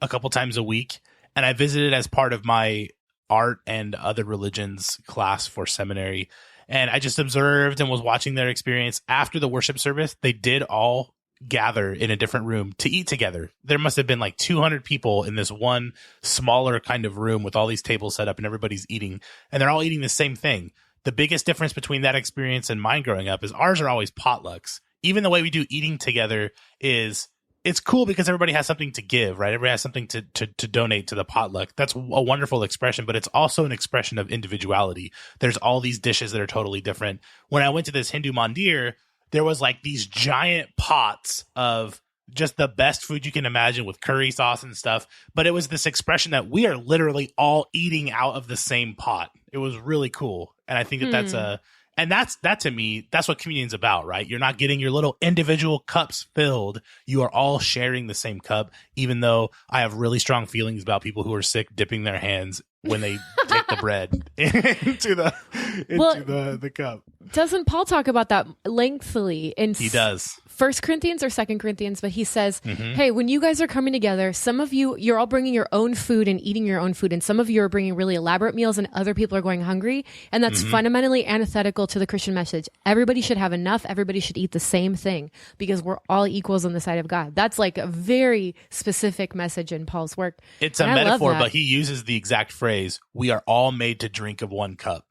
a couple times a week, and I visited as part of my art and other religions class for seminary. And I just observed and was watching their experience. After the worship service, they did all gather in a different room to eat together. There must have been like 200 people in this one smaller kind of room with all these tables set up, and everybody's eating, and they're all eating the same thing. The biggest difference between that experience and mine growing up is ours are always potlucks. Even the way we do eating together is, it's cool because everybody has something to give, right? Everybody has something to donate to the potluck. That's a wonderful expression, but it's also an expression of individuality. There's all these dishes that are totally different. When I went to this Hindu mandir, there was like these giant pots of just the best food you can imagine with curry sauce and stuff. But it was this expression that we are literally all eating out of the same pot. It was really cool. And I think that to me, that's what communion's about, right? You're not getting your little individual cups filled. You are all sharing the same cup, even though I have really strong feelings about people who are sick dipping their hands when they take the bread into the cup. Doesn't Paul talk about that lengthily? He does. 1 Corinthians or 2 Corinthians, but he says, hey, when you guys are coming together, some of you're all bringing your own food and eating your own food, and some of you are bringing really elaborate meals, and other people are going hungry, and that's fundamentally antithetical to the Christian message. Everybody should have enough. Everybody should eat the same thing, because we're all equals on the side of God. That's like a very specific message in Paul's work. It's a metaphor, but he uses the exact phrase, we are all made to drink of one cup.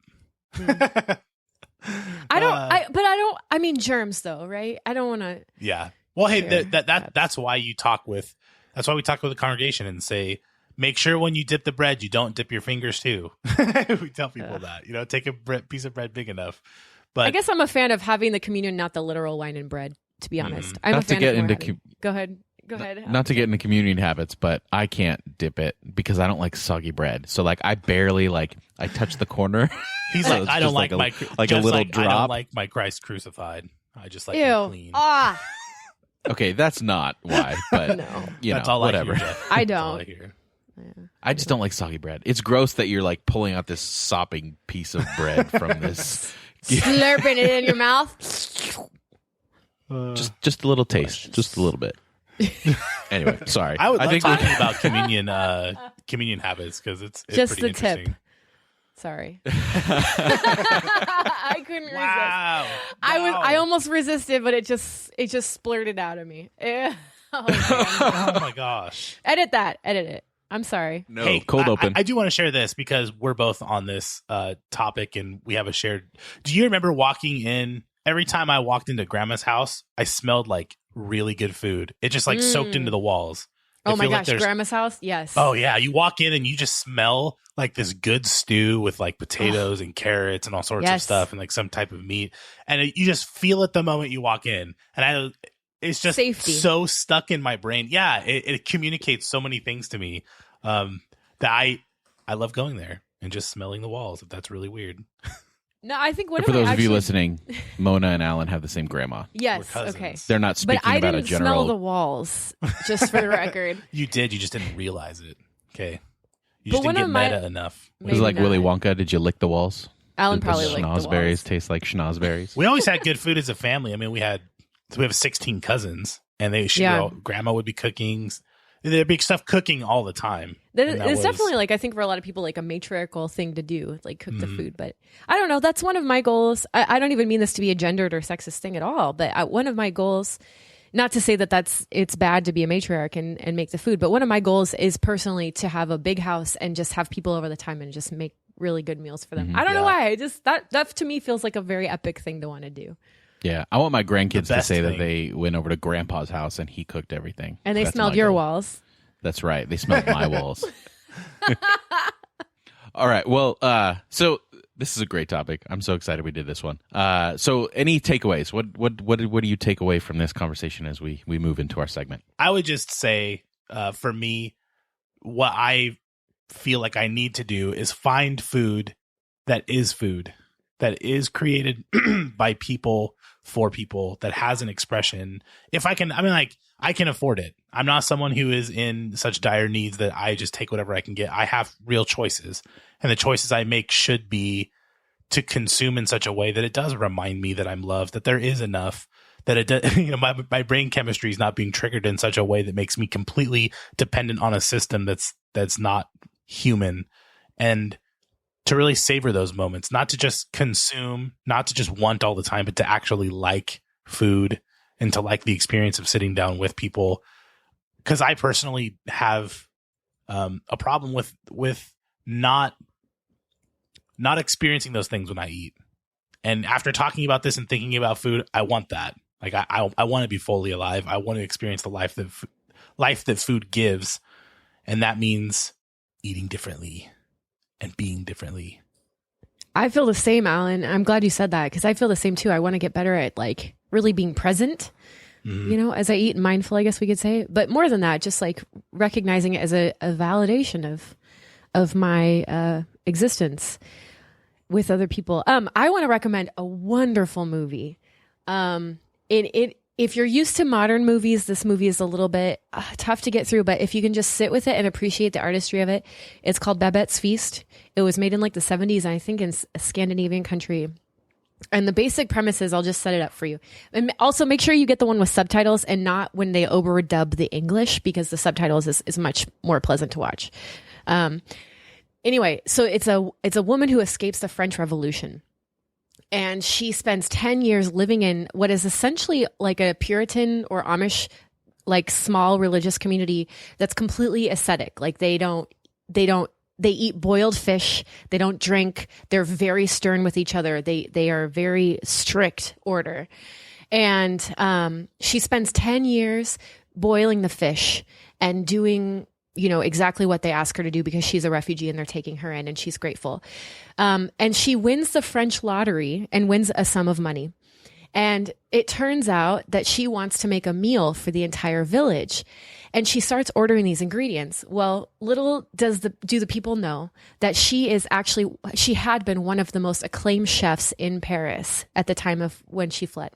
I mean germs though, right? I don't want to. Yeah. Well, hey, that's why we talk with the congregation and say, make sure when you dip the bread, you don't dip your fingers too. We tell people that, take a piece of bread big enough. But I guess I'm a fan of having the communion, not the literal wine and bread, to be honest. I'm not a fan to get of into Go ahead. Not to get into communion habits, but I can't dip it because I don't like soggy bread. So like I barely I touch the corner. He's like, I don't like a little drop. I don't like my Christ crucified. I just like it clean. Okay, that's not why, but no. That's all whatever. I don't. I just don't like soggy bread. It's gross that you're like pulling out this sopping piece of bread from this, slurping it in your mouth. Just a little taste, just a little bit. Anyway, sorry. I think talking about communion habits because it's just pretty the tip. interesting. Sorry. I couldn't resist. I almost resisted, but it just splurted out of me. Oh my gosh. Edit it. I'm sorry. No, hey, cold open. I do want to share this because we're both on this topic and we have a shared. Do you remember walking in? Every time I walked into Grandma's house, I smelled like really good food. It just like soaked into the walls. Oh my gosh, grandma's house? Yes. Oh yeah, you walk in and you just smell like this good stew with like potatoes and carrots and all sorts of stuff and like some type of meat. And you just feel it the moment you walk in. And it's just so stuck in my brain. Yeah, it communicates so many things to me that I love going there and just smelling the walls, if that's really weird. No, I think for those of you listening, Mona and Alan have the same grandma. Yes, okay. They're not speaking about a general. But I didn't smell the walls, just for the record. You did. You just didn't realize it. Okay. You just didn't get meta enough. It was like Willy Wonka. Did you lick the walls? Alan probably licked the walls. Schnozberries taste like schnozberries. We always had good food as a family. I mean, we have 16 cousins, and grandma would be cooking. There'd be stuff cooking all the time. It's definitely like, I think for a lot of people, like a matriarchal thing to do, like cook the food. But I don't know. That's one of my goals. I don't even mean this to be a gendered or sexist thing at all. But one of my goals, not to say that it's bad to be a matriarch and make the food, but one of my goals is personally to have a big house and just have people over the time and just make really good meals for them. I don't know why. I just that to me feels like a very epic thing to want to do. Yeah, I want my grandkids to say that they went over to Grandpa's house and he cooked everything. And they smelled your walls. That's right. They smelled my walls. All right. Well, so this is a great topic. I'm so excited we did this one. So any takeaways? What do you take away from this conversation as we move into our segment? I would just say, for me, what I feel like I need to do is find food that is created by people for people, that has an expression. If I can, I can afford it. I'm not someone who is in such dire needs that I just take whatever I can get. I have real choices, and the choices I make should be to consume in such a way that it does remind me that I'm loved, that there is enough, that it does, my brain chemistry is not being triggered in such a way that makes me completely dependent on a system that's not human. And to really savor those moments, not to just consume, not to just want all the time, but to actually like food and to like the experience of sitting down with people. Because I personally have a problem with not experiencing those things when I eat. And after talking about this and thinking about food, I want that. Like I want to be fully alive. I want to experience the life that food gives, and that means eating differently and being differently. I feel the same, Alan. I'm glad you said that, because I feel the same too. I want to get better at like really being present, as I eat, mindful, I guess we could say. But more than that, just like recognizing it as a validation of my existence with other people. I want to recommend a wonderful movie. If you're used to modern movies, this movie is a little bit tough to get through, but if you can just sit with it and appreciate the artistry of it, it's called Babette's Feast. It was made in like the 70s, I think, in a Scandinavian country. And the basic premise is, I'll just set it up for you. And also make sure you get the one with subtitles and not when they overdub the English, because the subtitles is much more pleasant to watch. Anyway, so it's a woman who escapes the French Revolution. And she spends 10 years living in what is essentially like a Puritan or Amish, like small religious community that's completely ascetic. Like they eat boiled fish. They don't drink. They're very stern with each other. They are very strict order. And she spends 10 years boiling the fish and doing exactly what they ask her to do, because she's a refugee and they're taking her in, and she's grateful. And she wins the French lottery and wins a sum of money. And it turns out that she wants to make a meal for the entire village. And she starts ordering these ingredients. Well, little do the people know that she had been one of the most acclaimed chefs in Paris at the time of when she fled.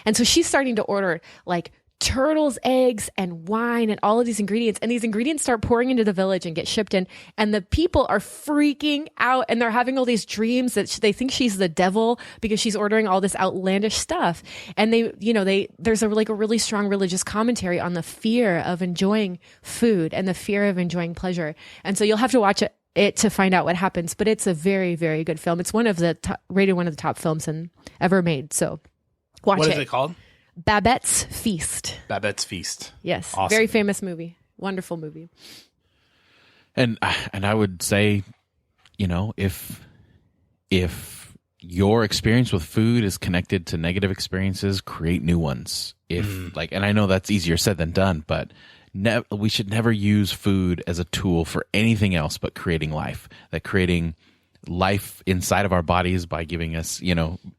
And so she's starting to order like turtles, eggs, and wine, and all of these ingredients. And these ingredients start pouring into the village and get shipped in. And the people are freaking out, and they're having all these dreams that they think she's the devil because she's ordering all this outlandish stuff. And there's a really strong religious commentary on the fear of enjoying food and the fear of enjoying pleasure. And so you'll have to watch it to find out what happens. But it's a very, very good film. It's rated one of the top films ever made. So watch it. What is it called? Babette's Feast. Babette's Feast. Yes. Awesome. Very famous movie. Wonderful movie. And I would say, if your experience with food is connected to negative experiences, create new ones. And I know that's easier said than done, but we should never use food as a tool for anything else but creating life. That creating life inside of our bodies by giving us,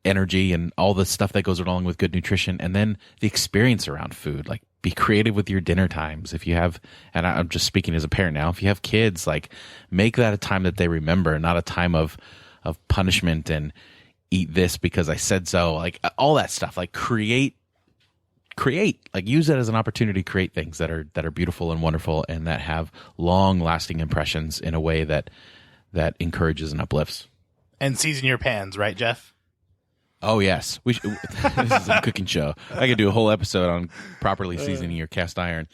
energy and all the stuff that goes along with good nutrition, and then the experience around food. Like, be creative with your dinner times. If you have, and I'm just speaking as a parent now, if you have kids, like, make that a time that they remember, not a time of punishment and eat this because I said so. Like, all that stuff. Like, create. Like, use it as an opportunity to create things that are beautiful and wonderful and that have long lasting impressions in a way that encourages and uplifts. And season your pans, right, Jeff? Oh, yes. This is a cooking show. I could do a whole episode on properly seasoning your cast iron.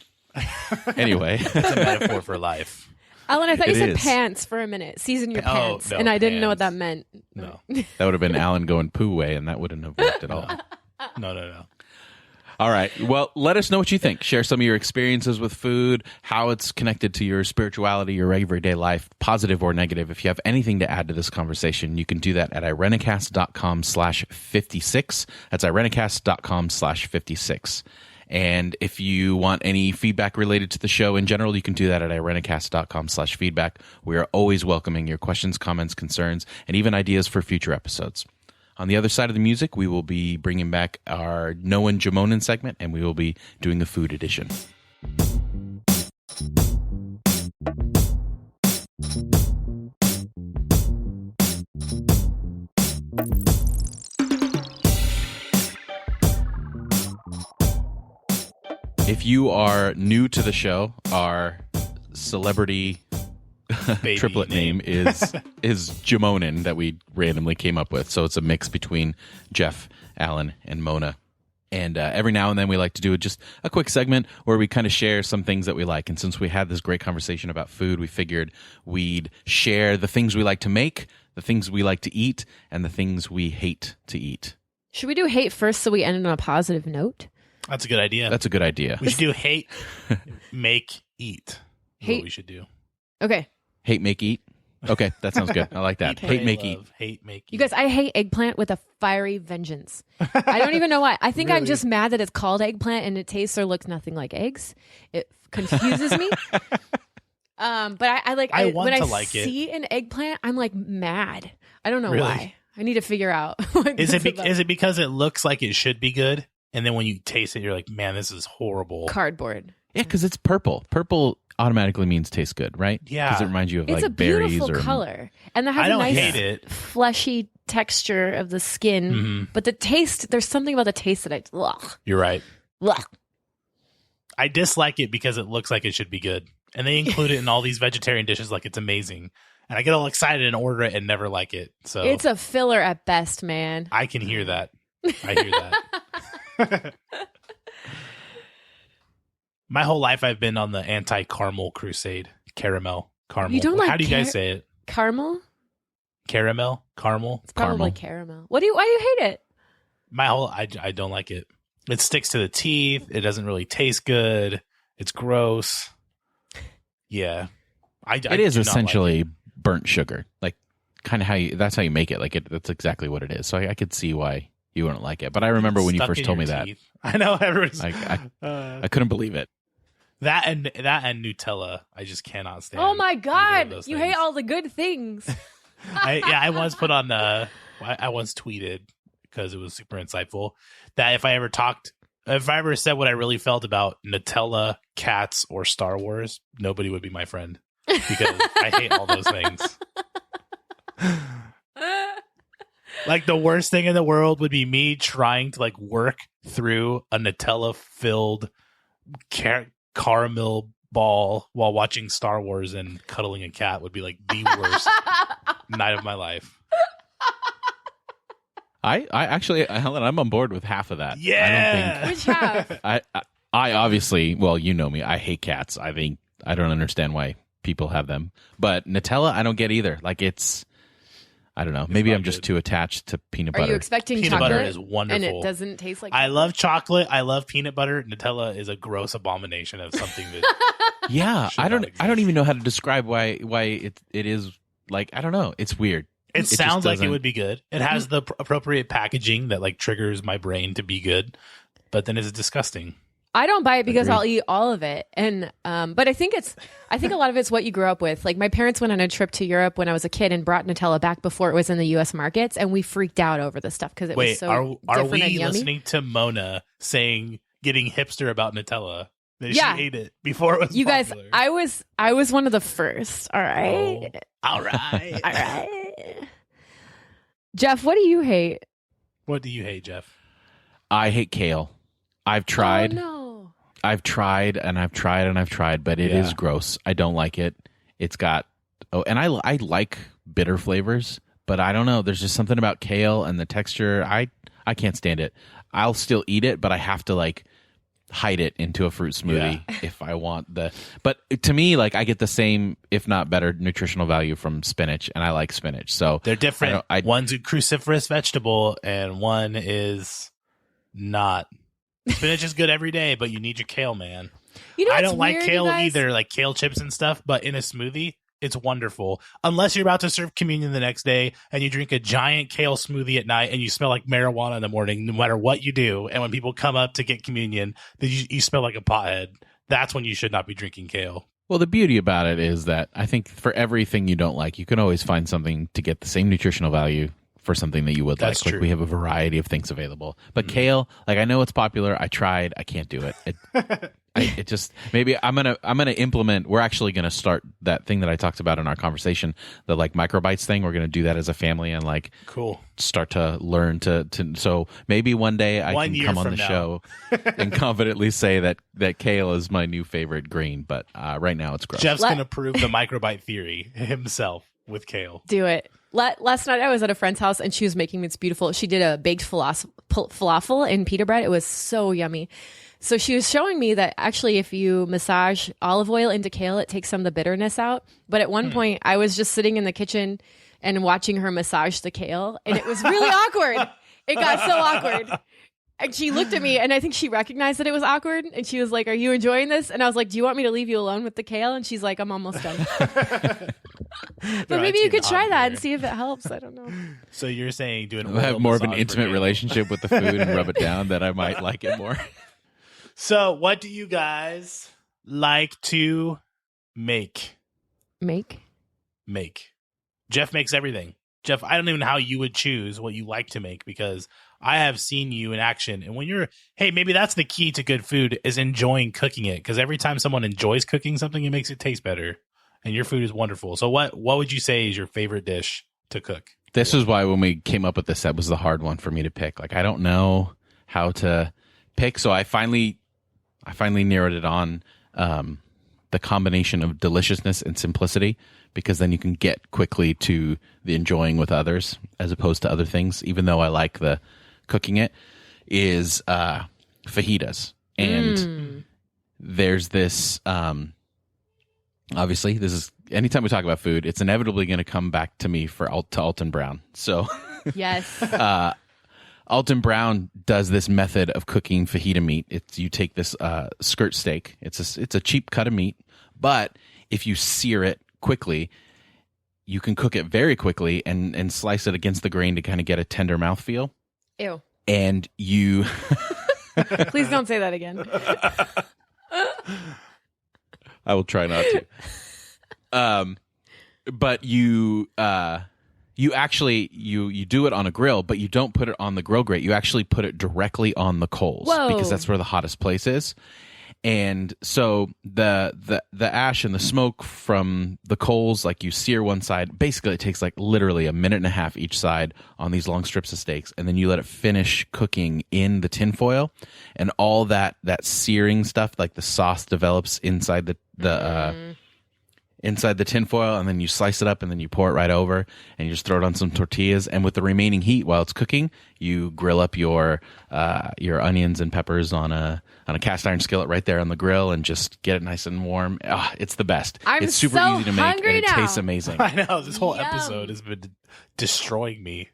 Anyway. It's a metaphor for life. Alan, I thought you said pants for a minute. Season your pants. No, and I didn't know what that meant. No. That would have been Alan going poo way, and that wouldn't have worked at all. No. All right. Well, let us know what you think. Share some of your experiences with food, how it's connected to your spirituality, your everyday life, positive or negative. If you have anything to add to this conversation, you can do that at irenicast.com/56. That's irenicast.com/56. And if you want any feedback related to the show in general, you can do that at irenicast.com/feedback. We are always welcoming your questions, comments, concerns, and even ideas for future episodes. On the other side of the music, we will be bringing back our Knowin Jemonen segment, and we will be doing the food edition. If you are new to the show, our celebrity triplet name is Jemonen that we randomly came up with. So it's a mix between Jeff, Alan, and Mona. And every now and then we like to do just a quick segment where we kind of share some things that we like. And since we had this great conversation about food, we figured we'd share the things we like to make, the things we like to eat, and the things we hate to eat. Should we do hate first so we end on a positive note? That's a good idea. That's a good idea. We should do hate, make, eat. Hate. What we should do. Okay. Hate, make, eat. Okay, that sounds good. I like that. Hate, make, eat. Hate, make, eat. You guys, I hate eggplant with a fiery vengeance. I don't even know why. I think I'm just mad that it's called eggplant and it tastes or looks nothing like eggs. It confuses me. But I when I see an eggplant, I'm like mad. I don't know why. I need to figure out. Is it because it looks like it should be good, and then when you taste it, you're like, man, this is horrible. Cardboard. Yeah, because it's purple. Purple automatically means tastes good, right? Yeah, because it reminds you of it's like berries. It's a beautiful color, and that has a nice fleshy texture of the skin. Mm-hmm. But the taste, there's something about the taste that You're right. Ugh. I dislike it because it looks like it should be good, and they include it in all these vegetarian dishes like it's amazing. And I get all excited and order it and never like it. So it's a filler at best, man. I can hear that. I hear that. My whole life I've been on the anti-caramel crusade. Caramel. You don't like How do you guys say it? Caramel? Caramel? Caramel? It's probably caramel. Why do you hate it? I don't like it. It sticks to the teeth. It doesn't really taste good. It's gross. Yeah. It is essentially burnt sugar. Like kind of that's how you make it. Like that's exactly what it is. So I could see why you wouldn't like it. But I remember when you first told me that. I know everyone's like I couldn't believe it. That and Nutella, I just cannot stand. Oh my god, you hate all the good things. I once put on I once tweeted because it was super insightful that if I ever said what I really felt about Nutella, cats, or Star Wars, nobody would be my friend because I hate all those things. Like the worst thing in the world would be me trying to like work through a Nutella filled caramel ball while watching Star Wars and cuddling a cat would be like the worst night of my life. I actually, Helen, I'm on board with half of that. Yeah. I don't think, which half? I obviously, well, you know me. I hate cats. I don't understand why people have them. But Nutella, I don't get either. Like I don't know. Maybe I'm just too attached to peanut butter. Are you expecting peanut chocolate? Butter is wonderful. And it doesn't taste like chocolate? I love chocolate. I love peanut butter. Nutella is a gross abomination of something that yeah, I don't even know how to describe why it is like, I don't know. It's weird. It sounds like it would be good. It has the appropriate packaging that like triggers my brain to be good, but then it's disgusting. I don't buy it because I'll eat all of it. And but I think a lot of it's what you grew up with. Like my parents went on a trip to Europe when I was a kid and brought Nutella back before it was in the US markets, and we freaked out over the stuff because it was so are different we and yummy. Listening to Mona getting hipster about Nutella? That she ate it before it was you popular. Guys, I was one of the first. All right. Oh, all right. All right. Jeff, what do you hate? What do you hate, Jeff? I hate kale. I've tried. Oh, no. I've tried, but it is gross. I don't like it. It's got and I like bitter flavors, but I don't know. There's just something about kale and the texture. I can't stand it. I'll still eat it, but I have to like hide it into a fruit smoothie if I want the. But to me, like I get the same, if not better, nutritional value from spinach, and I like spinach. So they're different. One's a cruciferous vegetable, and one is not. Spinach is good every day, but you need your kale, man. You know, I don't like kale either, like kale chips and stuff, but in a smoothie, it's wonderful. Unless you're about to serve communion the next day and you drink a giant kale smoothie at night and you smell like marijuana in the morning, no matter what you do. And when people come up to get communion, you smell like a pothead. That's when you should not be drinking kale. Well, the beauty about it is that I think for everything you don't like, you can always find something to get the same nutritional value for something that you would like. True. Like we have a variety of things available. But kale, like I know it's popular. I tried. I can't do it. It just maybe I'm gonna implement. We're actually gonna start that thing that I talked about in our conversation, the like microbites thing. We're gonna do that as a family and like start to learn to. So maybe one day I can come on the show and confidently say that kale is my new favorite green. But right now it's gross. Jeff's gonna prove the microbite theory himself with kale. Do it. Last night I was at a friend's house and she was making this beautiful. She did a baked falafel in pita bread. It was so yummy. So she was showing me that actually if you massage olive oil into kale, it takes some of the bitterness out. But at one point I was just sitting in the kitchen and watching her massage the kale, and it was really awkward. It got so awkward. And she looked at me, and I think she recognized that it was awkward. And she was like, "Are you enjoying this?" And I was like, "Do you want me to leave you alone with the kale?" And she's like, "I'm almost done." But maybe you could try that and see if it helps. I don't know. So you're saying doing I have more of an intimate relationship with the food and rub it down that I might like it more. So what do you guys like to make? Make. Jeff makes everything. Jeff, I don't even know how you would choose what you like to make, because I have seen you in action. And when maybe that's the key to good food is enjoying cooking it. Because every time someone enjoys cooking something, it makes it taste better. And your food is wonderful. So what would you say is your favorite dish to cook? This is why when we came up with this, that was the hard one for me to pick. Like, I don't know how to pick. So I finally narrowed it on the combination of deliciousness and simplicity, because then you can get quickly to the enjoying with others as opposed to other things, even though I like the cooking it, is fajitas. And there's this, obviously, this is, anytime we talk about food, it's inevitably going to come back to me to Alton Brown. So yes. Alton Brown does this method of cooking fajita meat. You take this skirt steak. It's a cheap cut of meat, but if you sear it quickly, you can cook it very quickly and slice it against the grain to kind of get a tender mouthfeel. Ew. And you... Please don't say that again. I will try not to. But you actually you do it on a grill, but you don't put it on the grill grate. You actually put it directly on the coals. Whoa. Because that's where the hottest place is. And so the ash and the smoke from the coals, like you sear one side, basically it takes like literally a minute and a half each side on these long strips of steaks, and then you let it finish cooking in the tinfoil, and all that searing stuff, like the sauce, develops inside the inside the tinfoil, and then you slice it up, and then you pour it right over, and you just throw it on some tortillas, and with the remaining heat while it's cooking, you grill up your onions and peppers on a cast iron skillet right there on the grill, and just get it nice and warm. It's the best. It's super so easy to make, and it now. tastes amazing. I know, this whole episode has been destroying me.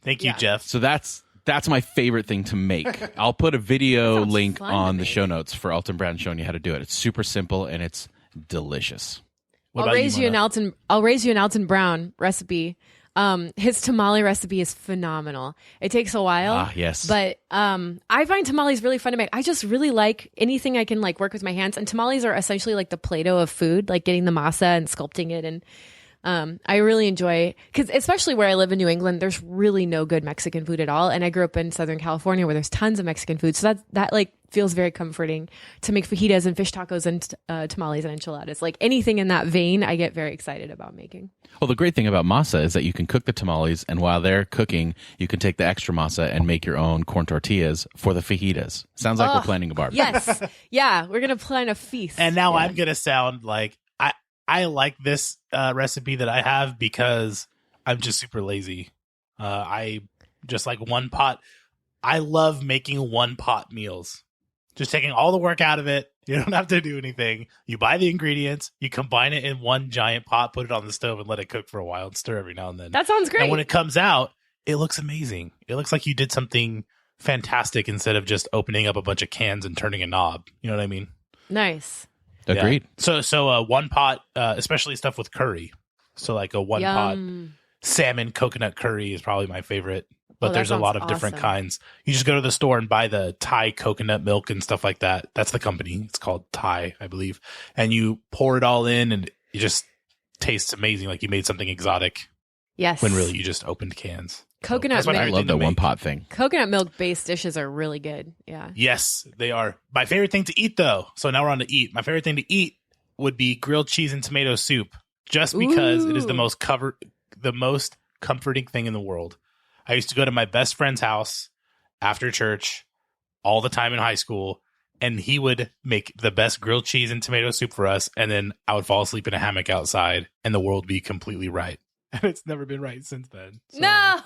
Thank you, Jeff. So that's my favorite thing to make. I'll put a video link on the show notes for Alton Brown showing you how to do it. It's super simple and it's delicious. I'll raise you an Alton Brown recipe. His tamale recipe is phenomenal. It takes a while. Yes. But I find tamales really fun to make. I just really like anything I can like work with my hands. And tamales are essentially like the Play-Doh of food, like getting the masa and sculpting it. And I really enjoy, because especially where I live in New England, there's really no good Mexican food at all. And I grew up in Southern California where there's tons of Mexican food. So that like feels very comforting to make fajitas and fish tacos and tamales and enchiladas. Like anything in that vein, I get very excited about making. Well, the great thing about masa is that you can cook the tamales, and while they're cooking, you can take the extra masa and make your own corn tortillas for the fajitas. Sounds like we're planning a barbecue. Yes. Yeah, we're going to plan a feast. And now I'm going to sound like I like this recipe that I have because I'm just super lazy. I just like one pot. I love making one pot meals. Just taking all the work out of it. You don't have to do anything. You buy the ingredients, you combine it in one giant pot, put it on the stove, and let it cook for a while and stir every now and then. That sounds great. And when it comes out, it looks amazing. It looks like you did something fantastic instead of just opening up a bunch of cans and turning a knob. You know what I mean? Nice. Agreed. Yeah. So one pot, especially stuff with curry. So like a one pot salmon coconut curry is probably my favorite. But there's a lot of different kinds. You just go to the store and buy the Thai coconut milk and stuff like that. That's the company. It's called Thai, I believe. And you pour it all in, and it just tastes amazing. Like you made something exotic. Yes. When really you just opened cans. Coconut milk. I love the one pot thing. Coconut milk based dishes are really good. Yeah. Yes, they are. My favorite thing to eat, though. So now we're on to eat. My favorite thing to eat would be grilled cheese and tomato soup, just because it is the most comforting thing in the world. I used to go to my best friend's house after church all the time in high school, and he would make the best grilled cheese and tomato soup for us, and then I would fall asleep in a hammock outside, and the world would be completely right. And it's never been right since then. So. No!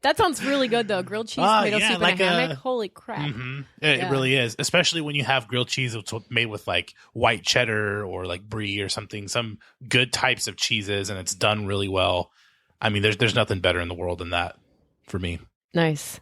That sounds really good, though. Grilled cheese, tomato soup like in a hammock? Holy crap. Mm-hmm. It really is, especially when you have grilled cheese made with like white cheddar or like brie or something, some good types of cheeses, and it's done really well. I mean, there's nothing better in the world than that for me. Nice.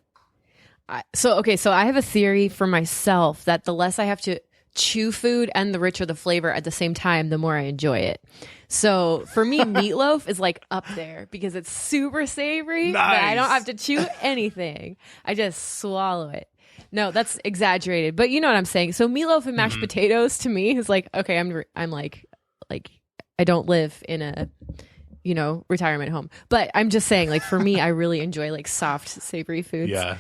So I have a theory for myself that the less I have to chew food and the richer the flavor at the same time, the more I enjoy it. So for me, meatloaf is like up there because it's super savory, but I don't have to chew anything. I just swallow it. No, that's exaggerated, but you know what I'm saying. So meatloaf and mashed potatoes to me is like, okay, I'm like I don't live in a retirement home. But I'm just saying, like, for me, I really enjoy like soft, savory foods. Yeah.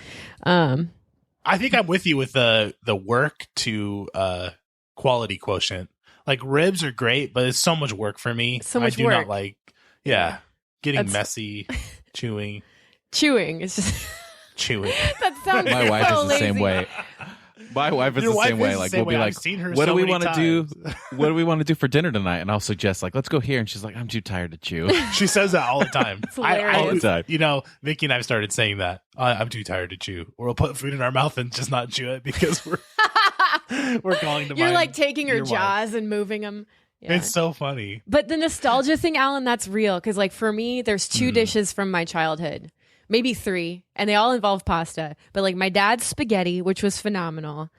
I think I'm with you with the work to quality quotient. Like ribs are great, but it's so much work for me. So much I do work. not like, getting messy, chewing. Chewing. It's just chewing. That sounds My wife so is the lazy. same way. My wife is Your the wife same is way. the Like same we'll be way. like, I've seen her what so do we many want to do? times. What do we want to do for dinner tonight? And I'll suggest like, let's go here. And she's like, I'm too tired to chew. She says that all the time. It's hilarious. All the time. You know, Vicky and I've started saying that. I'm too tired to chew. Or we'll put food in our mouth and just not chew it because we're calling to mind. You're like taking her your jaws wife. and moving them. Yeah. It's so funny. But the nostalgia thing, Alan, that's real. Because like for me, there's two dishes from my childhood. Maybe three. And they all involve pasta. But like my dad's spaghetti, which was phenomenal.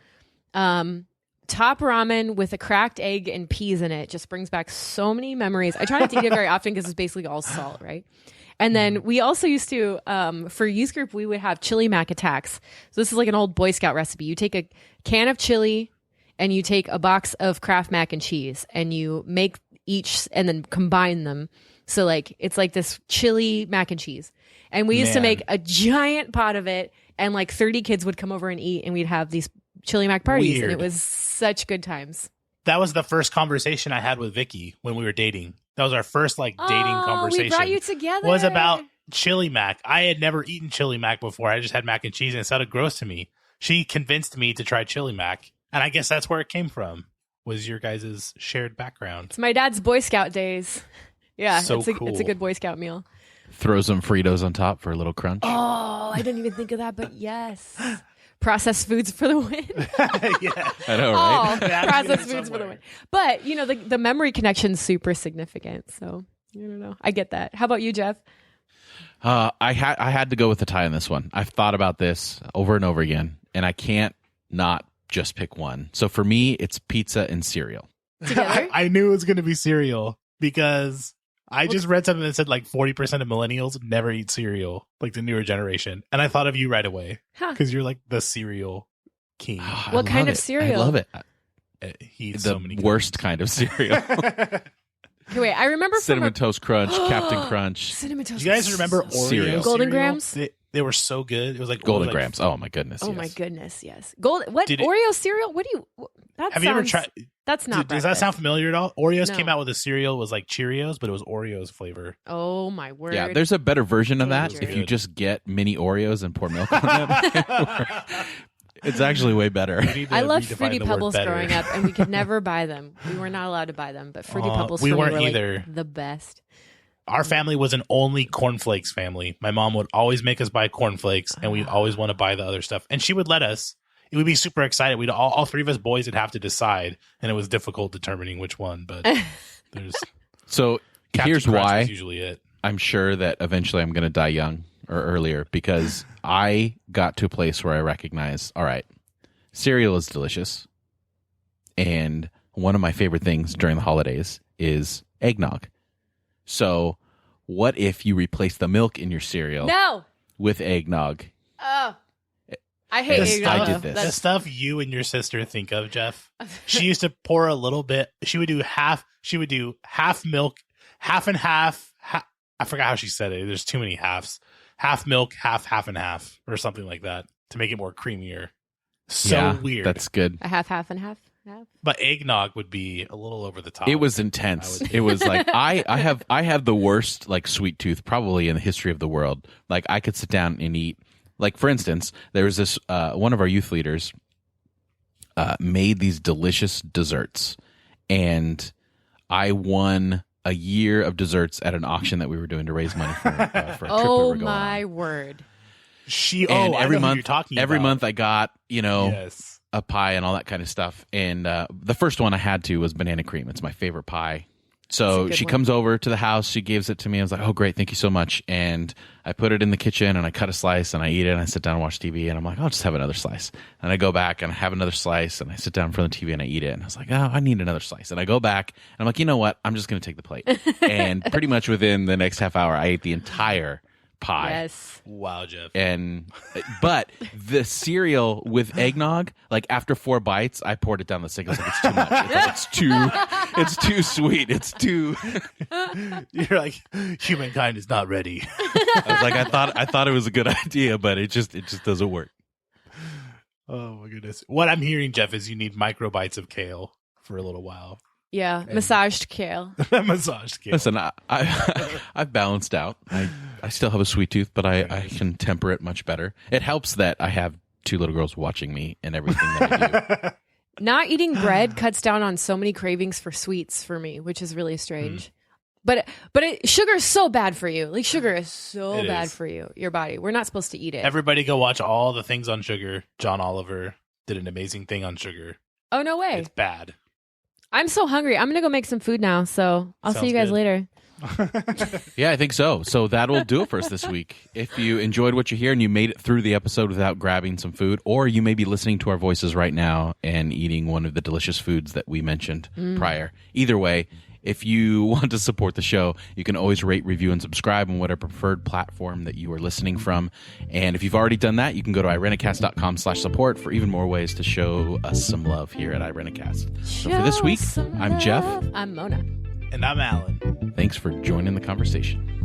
Top ramen with a cracked egg and peas in it just brings back so many memories. I try not to eat it very often because it's basically all salt, right? And then we also used to, for youth group, we would have chili mac attacks. So this is like an old Boy Scout recipe. You take a can of chili and you take a box of Kraft mac and cheese and you make each and then combine them. So like, it's like this chili mac and cheese. And we used to make a giant pot of it and like 30 kids would come over and eat and we'd have these chili mac parties. Weird. And it was such good times. That was the first conversation I had with Vicky when we were dating. That was our first like dating conversation. We brought you together. Was about chili mac. I had never eaten chili mac before. I just had mac and cheese and it sounded gross to me. She convinced me to try chili mac. And I guess that's where it came from, was your guys' shared background. It's my dad's Boy Scout days. Yeah, So it's a cool. good Boy Scout meal. Throw some Fritos on top for a little crunch. Oh, I didn't even think of that, but yes. Processed foods for the win. Yeah. I know, right? Oh, Yeah, processed somewhere. foods for the win. But, you know, the memory connection's super significant. So, I don't know. I get that. How about you, Jeff? I had to go with the tie on this one. I've thought about this over and over again, and I can't not just pick one. So for me, it's pizza and cereal. Together? I knew it was going to be cereal because I just read something that said like 40% of millennials never eat cereal, like the newer generation. And I thought of you right away because you're like the cereal king. What kind of cereal? I love it. He eats the so many worst kind of cereal. Okay, wait, I remember Cinnamon Toast Crunch, Captain Crunch. Cinnamon Toast. Do you guys remember Oreo cereal? Golden Grams? They were so good. It was like Golden Grams. Oh my goodness. Oh yes. my goodness, yes. Oreo cereal? What do you? Have you ever tried? That's not. Does that sound familiar at all? Oreos No. came out with a cereal. It was like Cheerios, but it was Oreos flavor. Oh my word! Yeah, there's a better version of that. Danger. If you just get mini Oreos and pour milk on them. It's actually way better. I loved Fruity Pebbles growing up, and we could never buy them. We were not allowed to buy them, but Fruity Pebbles we for weren't me were either. Like the best. Our family was an only cornflakes family. My mom would always make us buy cornflakes, and we'd always want to buy the other stuff. And she would let us. It would be super excited. We'd all three of us boys would have to decide, and it was difficult determining which one. But there's so Captain here's Crunch why was usually it. I'm sure that eventually I'm going to die young or earlier because I got to a place where I recognize, all right, cereal is delicious, and one of my favorite things during the holidays is eggnog. So what if you replace the milk in your cereal with eggnog? Oh, I hate eggnog. I did this. The stuff you and your sister think of, Jeff. She used to pour a little bit. She would do half. She would do half milk, half and half. I forgot how she said it. There's too many halves. Half milk, half and half, or something like that to make it more creamier. So weird. That's good. A half and half. But eggnog would be a little over the top. It was intense. It was like I have the worst like sweet tooth probably in the history of the world. Like I could sit down and eat. Like for instance, there was this one of our youth leaders made these delicious desserts, and I won a year of desserts at an auction that we were doing to raise money for a trip we were going on. Oh my word! Every month, you're talking every about. month I got a pie and all that kind of stuff. And the first one I had to was banana cream. It's my favorite pie. So she comes over to the house. She gives it to me. I was like, oh, great. Thank you so much. And I put it in the kitchen and I cut a slice and I eat it and I sit down and watch TV. And I'm like, I'll just have another slice. And I go back and I have another slice and I sit down in front of the TV and I eat it. And I was like, oh, I need another slice. And I go back and I'm like, you know what? I'm just going to take the plate. And pretty much within the next half hour, I ate the entire pie. Yes. Wow, Jeff. But the cereal with eggnog, like after 4 bites, I poured it down the sink. I was like, it's too much. It's too sweet. It's too. You're like, humankind is not ready. I was like, I thought it was a good idea, but it just doesn't work. Oh my goodness. What I'm hearing, Jeff, is you need microbites of kale for a little while. Yeah, massaged kale. Massaged kale. Listen, I've balanced out. I still have a sweet tooth, but I can temper it much better. It helps that I have 2 little girls watching me and everything that I do. Not eating bread cuts down on so many cravings for sweets for me, which is really strange. But sugar is so bad for you. Like sugar is so bad for you, your body. We're not supposed to eat it. Everybody go watch all the things on sugar. John Oliver did an amazing thing on sugar. Oh, no way. It's bad. I'm so hungry. I'm going to go make some food now. So I'll see you guys later. Yeah, I think so. So that'll do it for us this week. If you enjoyed what you hear and you made it through the episode without grabbing some food, or you may be listening to our voices right now and eating one of the delicious foods that we mentioned prior. Either way, if you want to support the show, you can always rate, review, and subscribe on whatever preferred platform that you are listening from. And if you've already done that, you can go to irenicast.com/support for even more ways to show us some love here at Irenicast. So for this week, I'm Jeff. I'm Mona. And I'm Alan. Thanks for joining the conversation.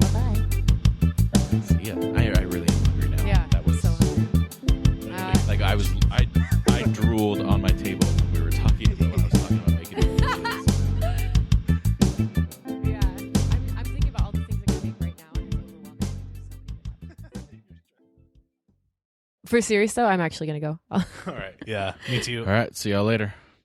Bye-bye. See ya. I really am hungry now. Yeah, That was so hungry. like I drooled on my table when we were talking about when I was talking about making it. Yeah, I'm thinking about all the things I can make right now, and it's overwhelming. For serious though, I'm actually gonna go. All right. Yeah, me too. All right. See y'all later.